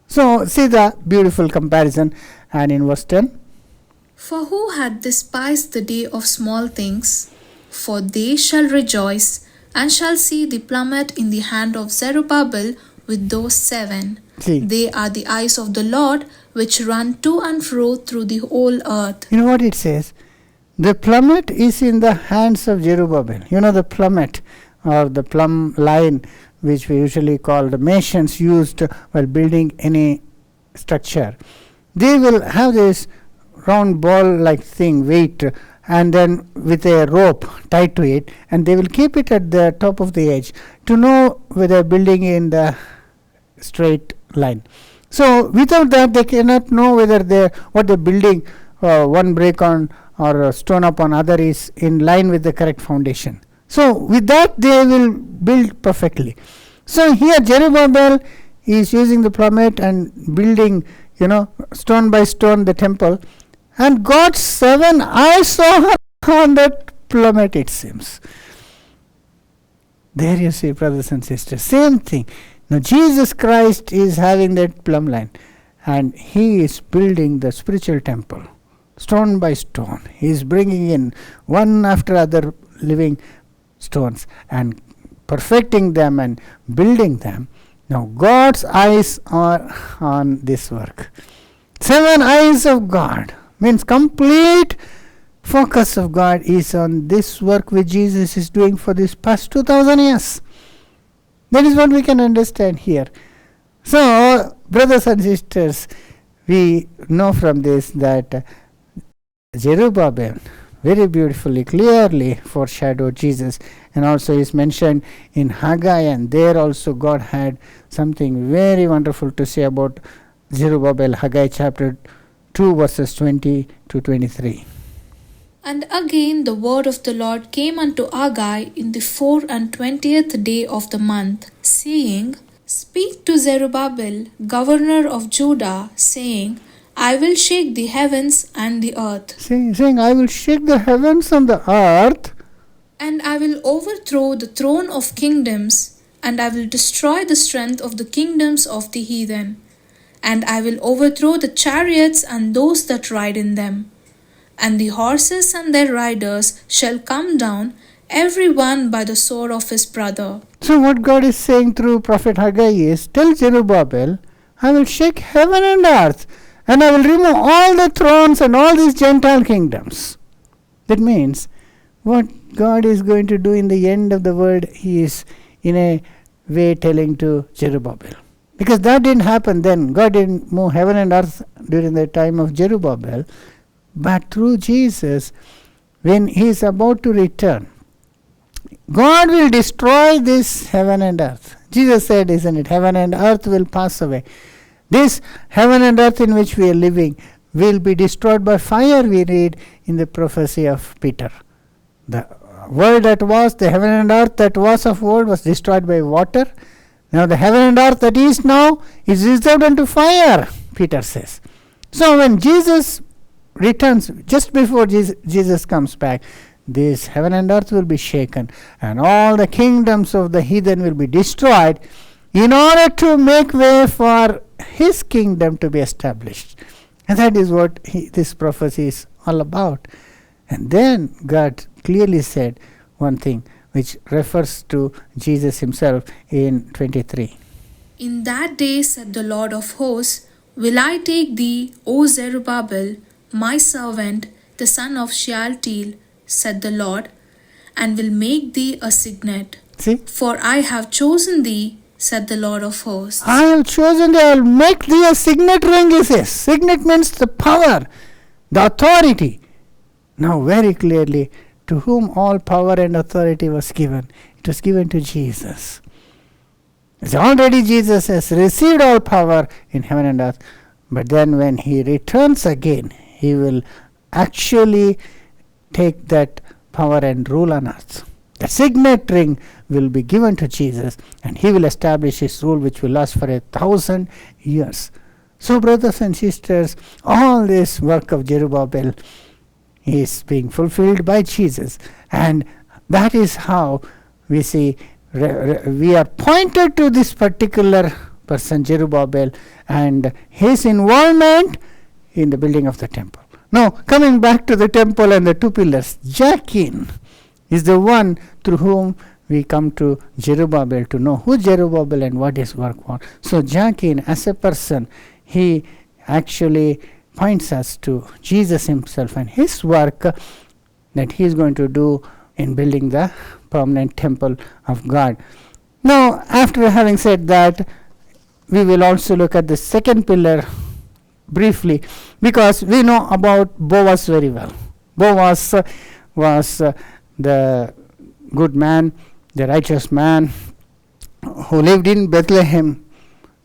S1: So, see the beautiful comparison. And in verse 10,
S2: For who hath despised the day of small things? For they shall rejoice, and shall see the plummet in the hand of Zerubbabel with those 7.
S1: see,
S2: They are the eyes of the Lord, which run to and fro through the whole earth.
S1: you know what it says? The plummet is in the hands of Zerubbabel. You know the plummet, or the plumb line, which we usually call the masons used while building any structure. They will have this round ball-like thing, weight, and then with a rope tied to it, and they will keep it at the top of the edge to know whether building in the straight line. So without that, they cannot know whether what they're building, one brick on or a stone upon other, is in line with the correct foundation. So with that, they will build perfectly. So here Zerubbabel is using the plummet and building, stone by stone the temple, and God's 7 eyes saw on that plummet, it seems. There you see, brothers and sisters, same thing. Now Jesus Christ is having that plumb line, and he is building the spiritual temple, stone by stone. He is bringing in one after other living stones and perfecting them and building them. Now God's eyes are on this work. 7 eyes of God means complete focus of God is on this work which Jesus is doing for this past 2000 years. That is what we can understand here. So, brothers and sisters, we know from this that Zerubbabel very beautifully, clearly foreshadowed Jesus, and also is mentioned in Haggai, and there also God had something very wonderful to say about Zerubbabel. Haggai chapter 2 verses 20 to 23.
S2: And again the word of the Lord came unto Haggai in the 24th day of the month, saying, Speak to Zerubbabel, governor of Judah, saying, I will shake the heavens and the earth.
S1: Saying, I will shake the heavens and the earth.
S2: And I will overthrow the throne of kingdoms, and I will destroy the strength of the kingdoms of the heathen. And I will overthrow the chariots and those that ride in them. And the horses and their riders shall come down, every one by the sword of his brother.
S1: So what God is saying through Prophet Haggai is, tell Zerubbabel, I will shake heaven and earth, and I will remove all the thrones and all these Gentile kingdoms. That means, what God is going to do in the end of the world, he is in a way telling to Zerubbabel. Because that didn't happen then. God didn't move heaven and earth during the time of Zerubbabel. But through Jesus, when he is about to return, God will destroy this heaven and earth. Jesus said, isn't it, heaven and earth will pass away. This heaven and earth in which we are living will be destroyed by fire, we read in the prophecy of Peter. The world that was, the heaven and earth that was of old, was destroyed by water. Now the heaven and earth that is now is reserved unto fire, Peter says. So when Jesus returns, just before Jesus comes back, this heaven and earth will be shaken, and all the kingdoms of the heathen will be destroyed, in order to make way for his kingdom to be established. And that is what this prophecy is all about. And then God clearly said one thing which refers to Jesus himself in 23.
S2: In that day, said the Lord of hosts, will I take thee, O Zerubbabel, my servant, the son of Shealtiel, said the Lord, and will make thee a signet.
S1: See?
S2: For I have chosen thee, said the Lord of hosts.
S1: I have chosen thee, I will make thee a signet ring, he says. Signet means the power, the authority. Now very clearly, to whom all power and authority was given? It was given to Jesus. It's already Jesus has received all power in heaven and earth. But then when he returns again, he will actually take that power and rule on earth. The signet ring will be given to Jesus, and he will establish his rule, which will last for 1,000 years. So brothers and sisters, all this work of Zerubbabel is being fulfilled by Jesus, and that is how we see we are pointed to this particular person, Zerubbabel, and his involvement in the building of the temple. Now, coming back to the temple and the two pillars, Jachin is the one through whom we come to Zerubbabel to know who Zerubbabel and what his work was. So Jachin, as a person, he actually points us to Jesus himself and his work that he is going to do in building the permanent temple of God. Now, after having said that, we will also look at the second pillar briefly, because we know about Boaz very well. Boaz was the good man, the righteous man who lived in Bethlehem.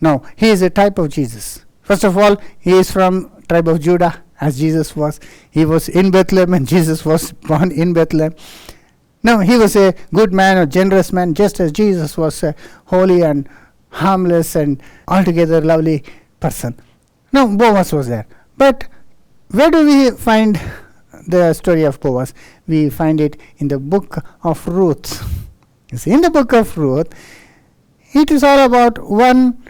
S1: Now, he is a type of Jesus. First of all, he is from tribe of Judah, as Jesus was. He was in Bethlehem, and Jesus was born in Bethlehem. Now, he was a good man, a generous man, just as Jesus was a holy and harmless and altogether lovely person. Now, Boaz was there. But where do we find the story of Boaz? We find it in the book of Ruth. You see, in the book of Ruth, it is all about one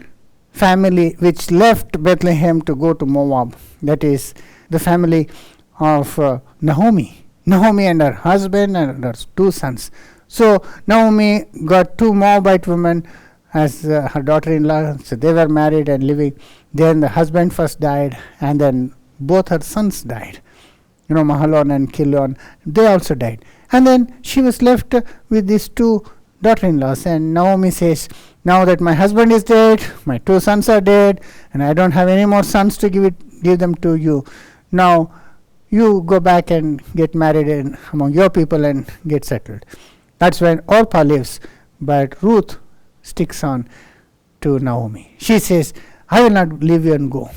S1: family which left Bethlehem to go to Moab. That is the family of Naomi. Naomi and her husband and her two sons. So Naomi got two Moabite women as her daughter-in-law. So they were married and living. Then the husband first died, and then both her sons died. Mahlon and Chilion, they also died. And then she was left with these two daughter-in-laws. And Naomi says, now that my husband is dead, my two sons are dead, and I don't have any more sons to give them to you. Now you go back and get married among your people and get settled. That's when Orpah lives. But Ruth sticks on to Naomi. She says, I will not leave you and go.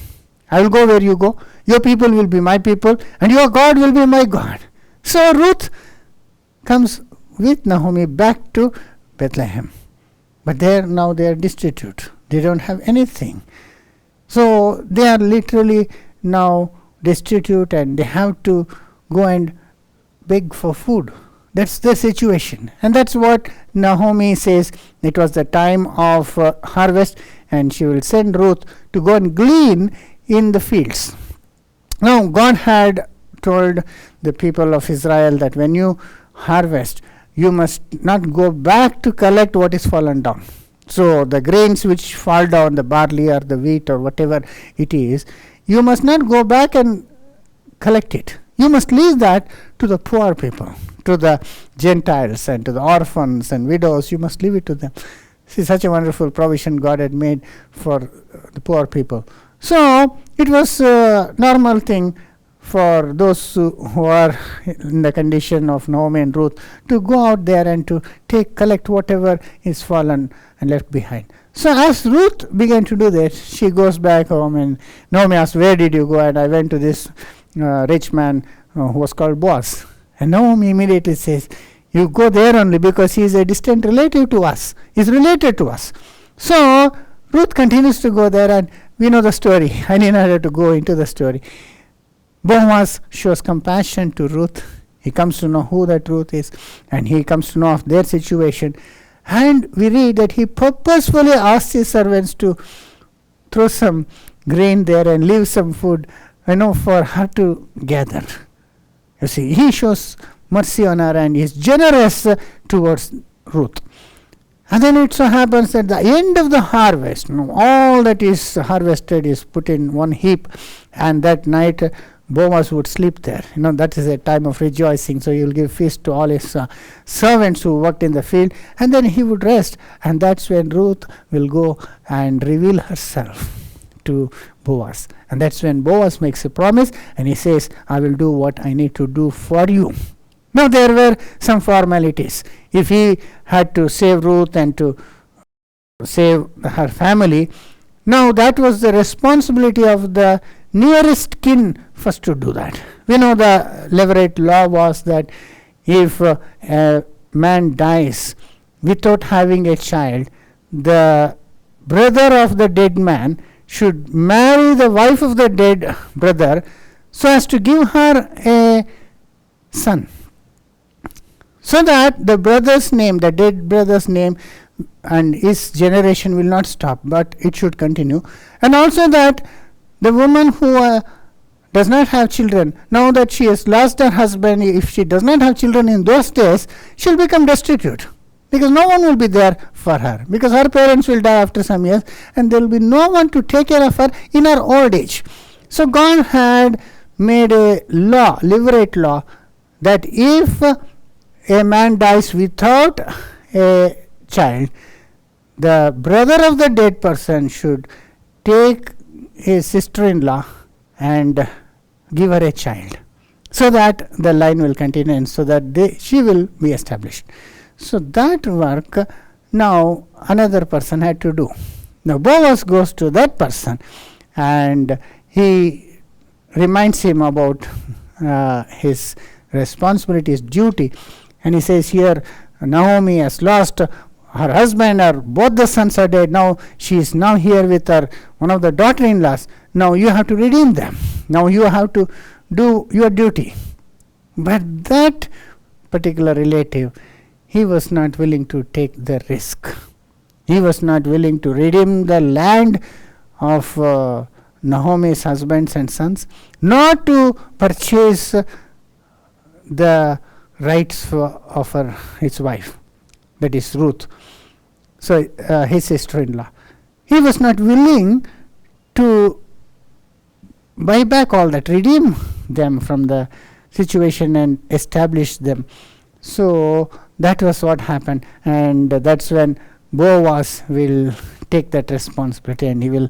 S1: I will go where you go. Your people will be my people, and your God will be my God. So Ruth comes with Naomi back to Bethlehem. But now they are destitute. They don't have anything. So they are literally now destitute, and they have to go and beg for food. That's the situation. And that's what Naomi says. It was the time of harvest, and she will send Ruth to go and glean in the fields. Now, God had told the people of Israel that when you harvest, you must not go back to collect what is fallen down. So the grains which fall down, the barley or the wheat or whatever it is, you must not go back and collect it. You must leave that to the poor people, to the Gentiles and to the orphans and widows. You must leave it to them. See, such a wonderful provision God had made for the poor people. So it was a normal thing for those who are in the condition of Naomi and Ruth to go out there and to collect whatever is fallen and left behind. So as Ruth began to do that, she goes back home, and Naomi asks, where did you go? And I went to this rich man who was called Boaz. And Naomi immediately says, you go there only because he is a distant relative to us. He is related to us. So Ruth continues to go there, and we know the story. I need not have to go into the story. Boaz shows compassion to Ruth. He comes to know who that Ruth is, and he comes to know of their situation. And we read that he purposefully asked his servants to throw some grain there and leave some food, for her to gather. You see, he shows mercy on her and is generous towards Ruth. And then it so happens at the end of the harvest, all that is harvested is put in one heap, and that night Boaz would sleep there. That is a time of rejoicing. So he will give feast to all his servants who worked in the field, and then he would rest. And that's when Ruth will go and reveal herself to Boaz. And that's when Boaz makes a promise, and he says, I will do what I need to do for you. Now there were some formalities. If he had to save Ruth and to save her family, now that was the responsibility of the nearest kin first to do that. We know the Levirate law was that if a man dies without having a child, the brother of the dead man should marry the wife of the dead brother so as to give her a son, so that the brother's name, the dead brother's name, and his generation will not stop, but it should continue. And also that the woman who does not have children, now that she has lost her husband, if she does not have children in those days, she'll become destitute, because no one will be there for her, because her parents will die after some years, and there will be no one to take care of her in her old age. So God had made a law, Levirate law, that if a man dies without a child, the brother of the dead person should take his sister-in-law and give her a child, so that the line will continue and so that she will be established. So that work now another person had to do. Now Boaz goes to that person and he reminds him about his responsibilities, duty, and he says here, Naomi has lost her husband, or both the sons are dead. Now she is now here with her one of the daughter-in-laws. Now you have to redeem them. Now you have to do your duty. But that particular relative, he was not willing to take the risk. He was not willing to redeem the land of Naomi's husbands and sons, nor to purchase the rights of his wife, that is Ruth, so his sister-in-law. He was not willing to buy back all that, redeem them from the situation and establish them. So that was what happened, and that's when Boaz will take that responsibility and he will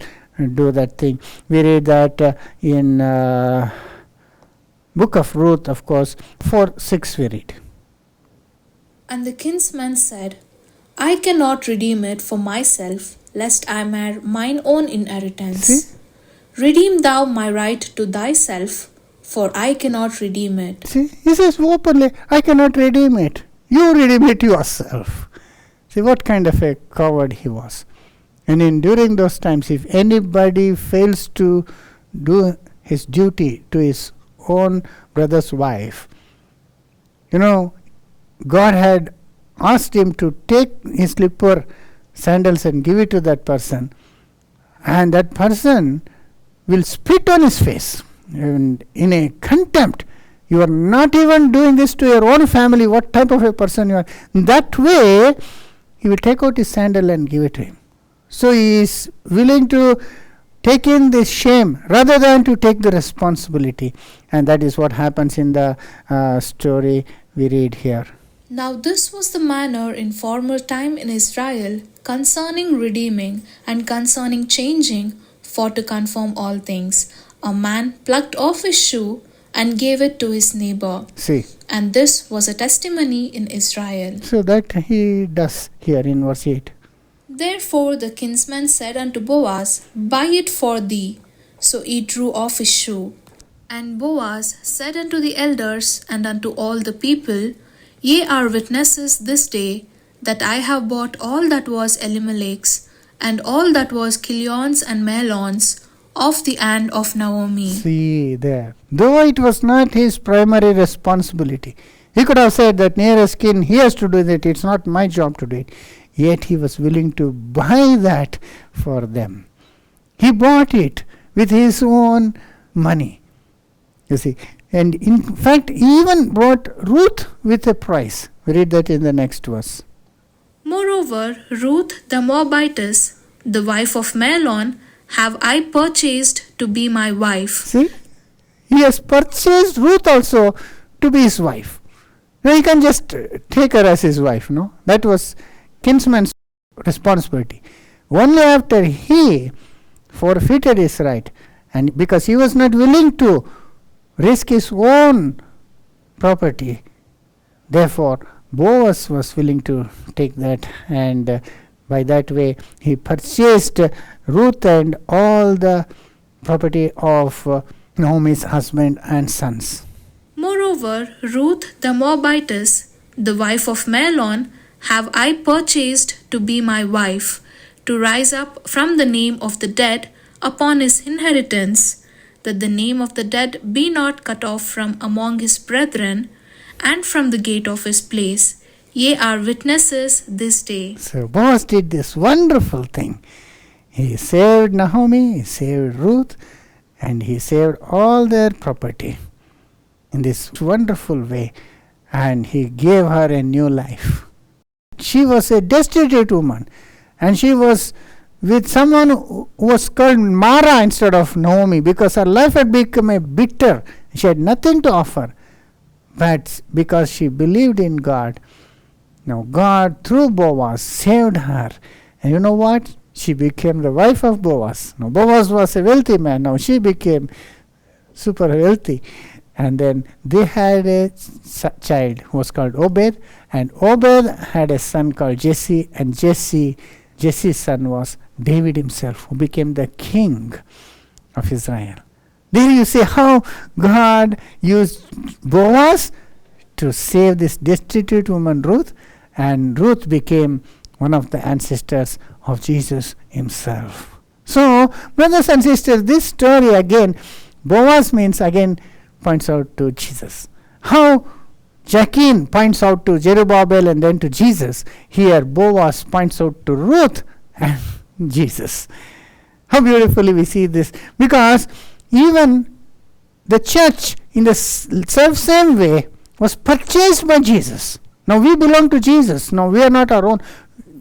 S1: do that thing. We read that in Book of Ruth, of course, 4:6 we read.
S2: And the kinsman said, I cannot redeem it for myself, lest I mar mine own inheritance.
S1: See?
S2: Redeem thou my right to thyself, for I cannot redeem it.
S1: See, he says openly, I cannot redeem it. You redeem it yourself. See what kind of a coward he was. And during those times, if anybody fails to do his duty to his own brother's wife, God had asked him to take his slipper, sandals, and give it to that person, and that person will spit on his face and in a contempt. You are not even doing this to your own family. What type of a person you are? In that way, he will take out his sandal and give it to him. So he is willing to take in this shame rather than to take the responsibility. And that is what happens in the story we read here.
S2: Now this was the manner in former time in Israel concerning redeeming and concerning changing, for to confirm all things. A man plucked off his shoe and gave it to his neighbor.
S1: See.
S2: And this was a testimony in Israel.
S1: So that he does here in verse 8.
S2: Therefore the kinsman said unto Boaz, Buy it for thee. So he drew off his shoe. And Boaz said unto the elders and unto all the people, Ye are witnesses this day that I have bought all that was Elimelech's, and all that was Kilion's and Mahlon's, of the hand of Naomi.
S1: See there. Though it was not his primary responsibility, he could have said that nearest kin, he has to do that, it's not my job to do it. Yet he was willing to buy that for them. He bought it with his own money. You see. And in fact, he even brought Ruth with a price. We read that in the next verse.
S2: Moreover, Ruth the Moabitess, the wife of Mahlon, have I purchased to be my wife.
S1: See, he has purchased Ruth also to be his wife. Now he can just take her as his wife, no? That was kinsman's responsibility. Only after he forfeited his right, and because he was not willing to risk his own property, therefore Boaz was willing to take that, and by that way he purchased Ruth and all the property of Naomi's husband and sons.
S2: Moreover, Ruth the Moabitess, the wife of Mahlon, have I purchased to be my wife, to rise up from the name of the dead upon his inheritance, that the name of the dead be not cut off from among his brethren, and from the gate of his place. Ye are witnesses this day.
S1: So Boaz did this wonderful thing. He saved Naomi, he saved Ruth, and he saved all their property in this wonderful way, and he gave her a new life. She was a destitute woman, and she was with someone who was called Mara instead of Naomi, because her life had become a bitter. She had nothing to offer. But because she believed in God, now God through Boaz saved her. And you know what? She became the wife of Boaz. Now Boaz was a wealthy man. Now she became super wealthy. And then they had a child who was called Obed. And Obed had a son called Jesse. And Jesse's son was David himself, who became the king of Israel. There you see how God used Boaz to save this destitute woman Ruth, and Ruth became one of the ancestors of Jesus himself. So, brothers and sisters, this story again, Boaz means again points out to Jesus. How Jachin points out to Zerubbabel and then to Jesus, here Boaz points out to Ruth and Jesus. How beautifully we see this, because even the church in the same way was purchased by Jesus. Now we belong to Jesus. Now we are not our own.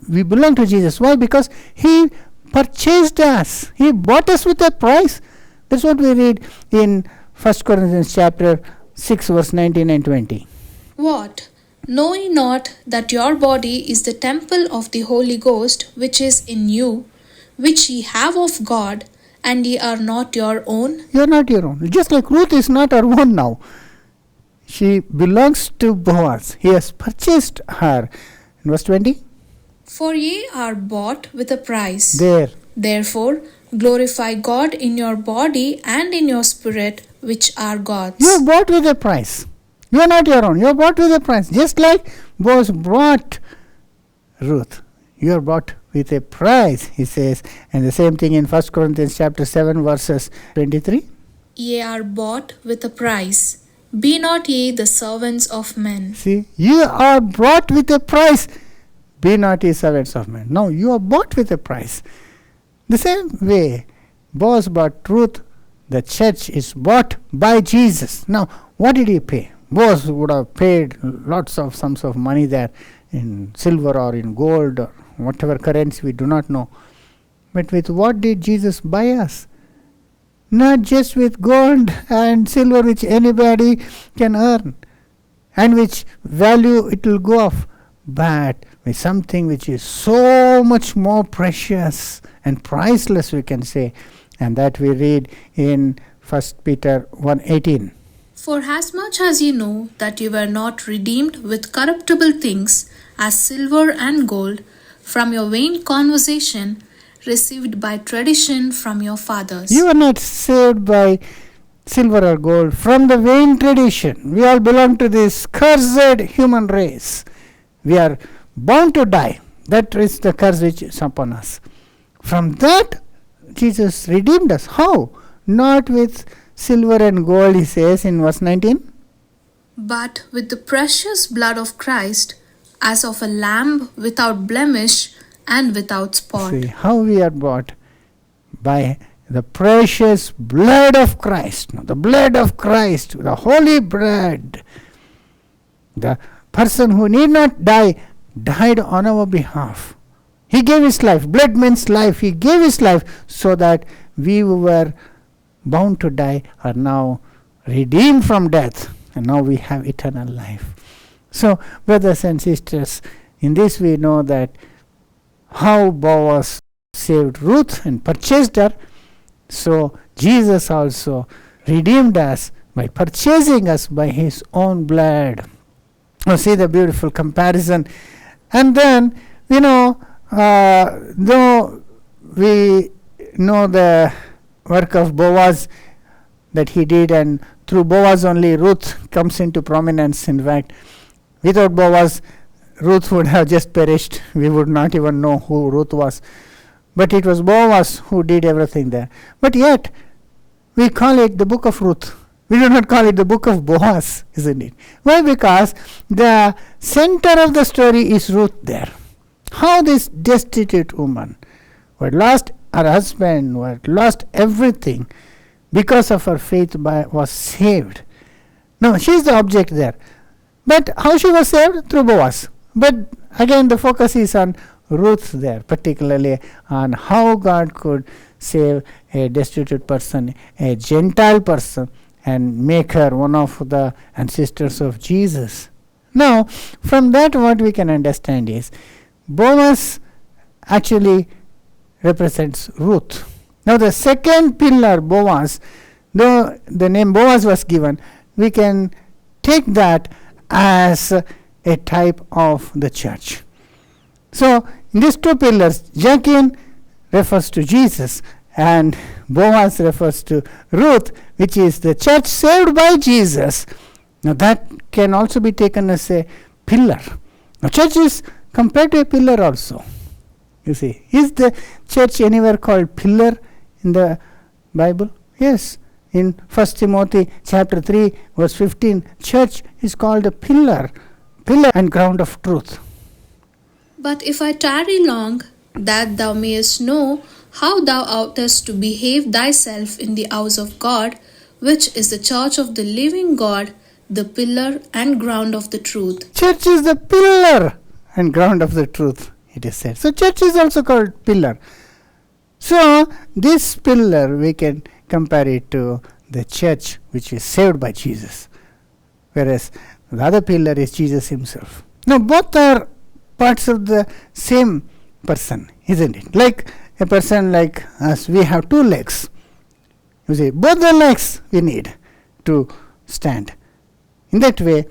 S1: We belong to Jesus. Why? Because he purchased us. He bought us with a price. That's what we read in 1 Corinthians chapter 6 verse 19 and 20.
S2: What? Know ye not that your body is the temple of the Holy Ghost which is in you, which ye have of God, and ye are not your own?
S1: You are not your own. Just like Ruth is not our own now. She belongs to Boaz. He has purchased her. In verse 20.
S2: For ye are bought with a price.
S1: There.
S2: Therefore, glorify God in your body and in your spirit, which are God's.
S1: You are bought with a price. You are not your own. You are bought with a price. Just like Boaz brought Ruth. You are bought with a price, he says. And the same thing in 1 Corinthians chapter 7 verses 23.
S2: Ye are bought with a price. Be not ye the servants of men.
S1: See, you are bought with a price. Be not ye servants of men. No, you are bought with a price. The same way, Boaz bought Ruth. The church is bought by Jesus. Now, what did he pay? Boaz would have paid lots of sums of money there in silver or in gold or whatever currency, we do not know. But with what did Jesus buy us? Not just with gold and silver which anybody can earn and which value it will go off, but with something which is so much more precious and priceless, we can say, and that we read in 1 Peter 1:18.
S2: For as much as ye know that ye were not redeemed with corruptible things, as silver and gold, from your vain conversation, received by tradition from your fathers.
S1: You are not saved by silver or gold, from the vain tradition. We all belong to this cursed human race. We are bound to die. That is the curse which is upon us. From that Jesus redeemed us. How? Not with silver and gold, he says in verse 19.
S2: But with the precious blood of Christ, as of a lamb without blemish and without spot.
S1: See how we are bought by the precious blood of Christ. No, the blood of Christ, the holy blood. The person who need not die died on our behalf. He gave his life. Blood means life. He gave his life so that we who were bound to die are now redeemed from death, and now we have eternal life. So, brothers and sisters, in this we know that how Boaz saved Ruth and purchased her, so Jesus also redeemed us by purchasing us by his own blood. Now see the beautiful comparison. And then, though we know the work of Boaz that he did, and through Boaz only Ruth comes into prominence. In fact, without Boaz, Ruth would have just perished. We would not even know who Ruth was. But it was Boaz who did everything there. But yet, we call it the book of Ruth. We do not call it the book of Boaz, isn't it? Why? Because the center of the story is Ruth there. How this destitute woman who had lost her husband, who had lost everything, because of her faith was saved. No, she is the object there. But how she was saved? Through Boaz. But again, the focus is on Ruth there, particularly on how God could save a destitute person, a Gentile person, and make her one of the ancestors of Jesus. Now, from that what we can understand is, Boaz actually represents Ruth. Now the second pillar, Boaz, though the name Boaz was given, we can take that as a type of the church. So in these two pillars, Jachin refers to Jesus and Boaz refers to Ruth, which is the church saved by Jesus. Now that can also be taken as a pillar. Now church is compared to a pillar also. You see, is the church anywhere called pillar in the Bible? Yes. In 1 Timothy chapter 3 verse 15, church is called a pillar and ground of truth.
S2: But if I tarry long, that thou mayest know how thou oughtest to behave thyself in the house of God, which is the church of the living God, the pillar and ground of the truth.
S1: Church is the pillar and ground of the truth, it is said. So church is also called pillar. So this pillar we can compare it to the church which is saved by Jesus, whereas the other pillar is Jesus himself. Now both are parts of the same person, isn't it? Like a person like us, we have two legs. You see, both the legs we need to stand. In that way,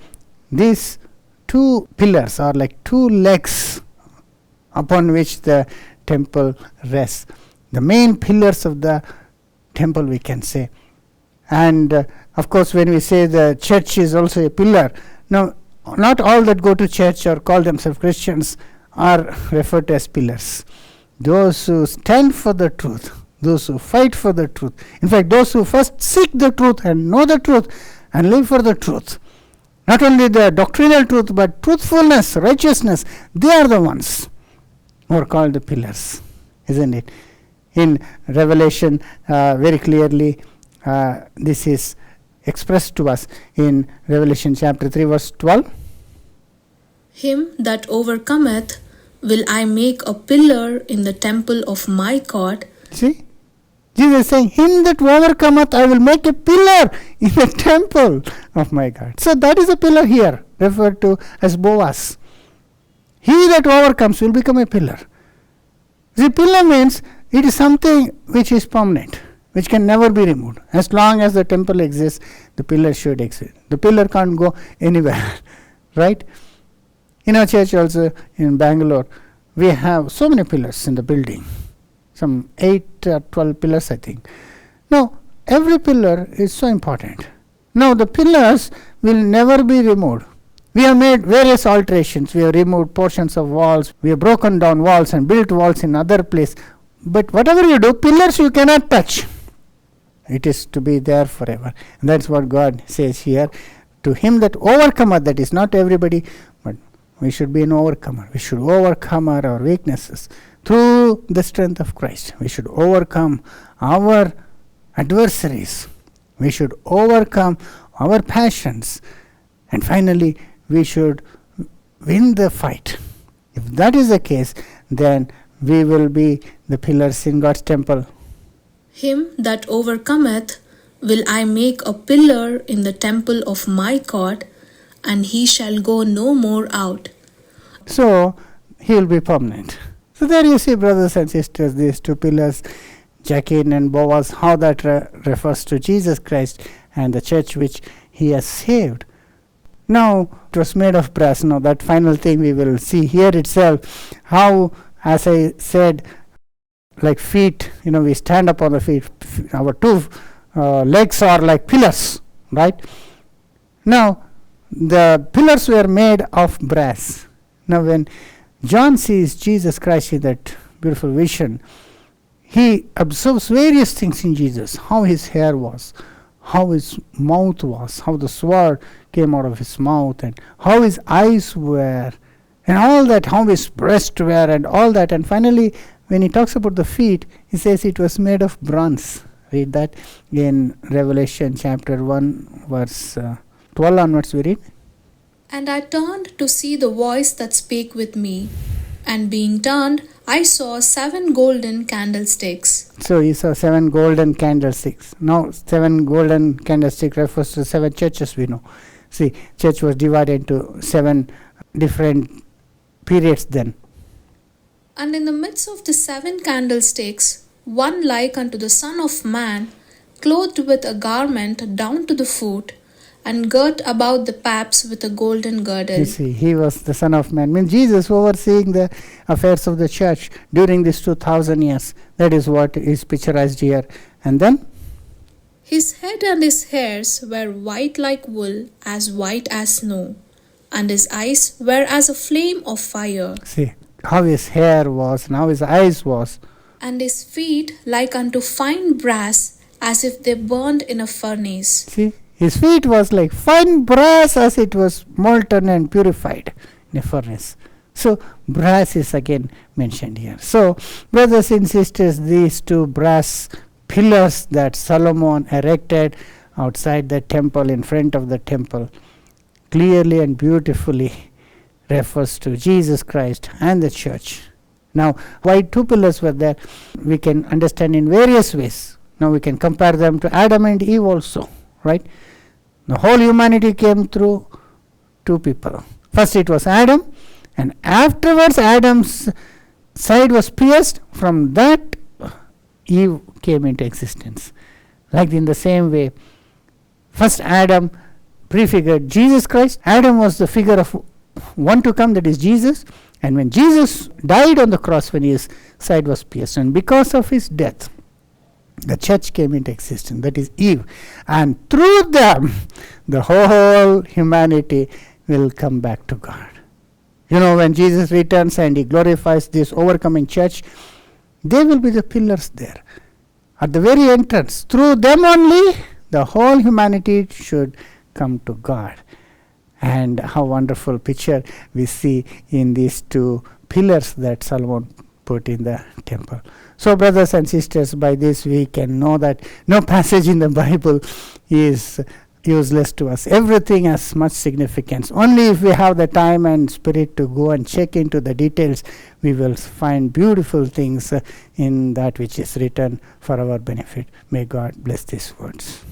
S1: these two pillars are like two legs upon which the temple rests. The main pillars of the temple, we can say. And of course, when we say the church is also a pillar, now not all that go to church or call themselves Christians are referred to as pillars. Those who stand for the truth, those who fight for the truth, in fact those who first seek the truth and know the truth and live for the truth, not only the doctrinal truth but truthfulness, righteousness, they are the ones who are called the pillars, isn't it? In Revelation very clearly this is expressed to us in Revelation chapter 3 verse 12.
S2: Him that overcometh will I make a pillar in the temple of my God.
S1: See? Jesus is saying, him that overcometh I will make a pillar in the temple of my God. So that is a pillar here, referred to as Boaz. He that overcomes will become a pillar. The pillar means it is something which is permanent, which can never be removed. As long as the temple exists, the pillar should exist. The pillar can't go anywhere, right? In our church also in Bangalore, we have so many pillars in the building. Some 8 or 12 pillars, I think. Now, every pillar is so important. Now, the pillars will never be removed. We have made various alterations. We have removed portions of walls. We have broken down walls and built walls in other place. But whatever you do, pillars you cannot touch. It is to be there forever. And that's what God says here. To him that overcometh, that is not everybody, but we should be an overcomer. We should overcome our weaknesses through the strength of Christ. We should overcome our adversaries. We should overcome our passions. And finally, we should win the fight. If that is the case, then we will be the pillars in God's temple.
S2: Him that overcometh will I make a pillar in the temple of my God, and he shall go no more out.
S1: So, he will be permanent. So there you see, brothers and sisters, these two pillars, Jachin and Boaz, how that refers to Jesus Christ and the church which he has saved. Now, it was made of brass. Now, that final thing we will see here itself, how, as I said, like feet, we stand up on the feet. Our two legs are like pillars, right? Now, the pillars were made of brass. Now, when John sees Jesus Christ in that beautiful vision, he observes various things in Jesus, how his hair was, how his mouth was, how the sword came out of his mouth, and how his eyes were, and all that, how his breasts were, and all that. And finally, when he talks about the feet, he says it was made of bronze. Read that in Revelation chapter 1, verse 12 onwards we read.
S2: And I turned to see the voice that spake with me. And being turned, I saw 7 golden candlesticks.
S1: So he saw 7 golden candlesticks. Now 7 golden candlesticks refers to 7 churches we know. See, church was divided into 7 different periods then.
S2: And in the midst of the 7 candlesticks, one like unto the Son of Man, clothed with a garment down to the foot, and girt about the paps with a golden girdle.
S1: You see, he was the Son of Man. Means Jesus overseeing the affairs of the church during these 2000 years. That is what is picturized here. And then?
S2: His head and his hairs were white like wool, as white as snow, and his eyes were as a flame of fire.
S1: See, how his hair was and how his eyes was.
S2: And his feet like unto fine brass, as if they burned in a furnace.
S1: See, his feet was like fine brass as it was molten and purified in a furnace. So, brass is again mentioned here. So, brothers and sisters, these 2 brass pillars that Solomon erected outside the temple, in front of the temple, clearly and beautifully refers to Jesus Christ and the church. Now, why 2 pillars were there, we can understand in various ways. Now, we can compare them to Adam and Eve also, right? The whole humanity came through 2 people. First it was Adam, and afterwards Adam's side was pierced. From that, Eve came into existence. Like in the same way, first Adam prefigured Jesus Christ. Adam was the figure of one to come, that is Jesus. And when Jesus died on the cross, when his side was pierced, and because of his death, the church came into existence, that is Eve. And through them, the whole humanity will come back to God. When Jesus returns and he glorifies this overcoming church, they will be the pillars there. At the very entrance, through them only, the whole humanity should come to God. And how wonderful picture we see in these 2 pillars that Solomon put in the temple. So, brothers and sisters, by this we can know that no passage in the Bible is useless to us. Everything has much significance. Only if we have the time and spirit to go and check into the details, we will find beautiful things in that which is written for our benefit. May God bless these words.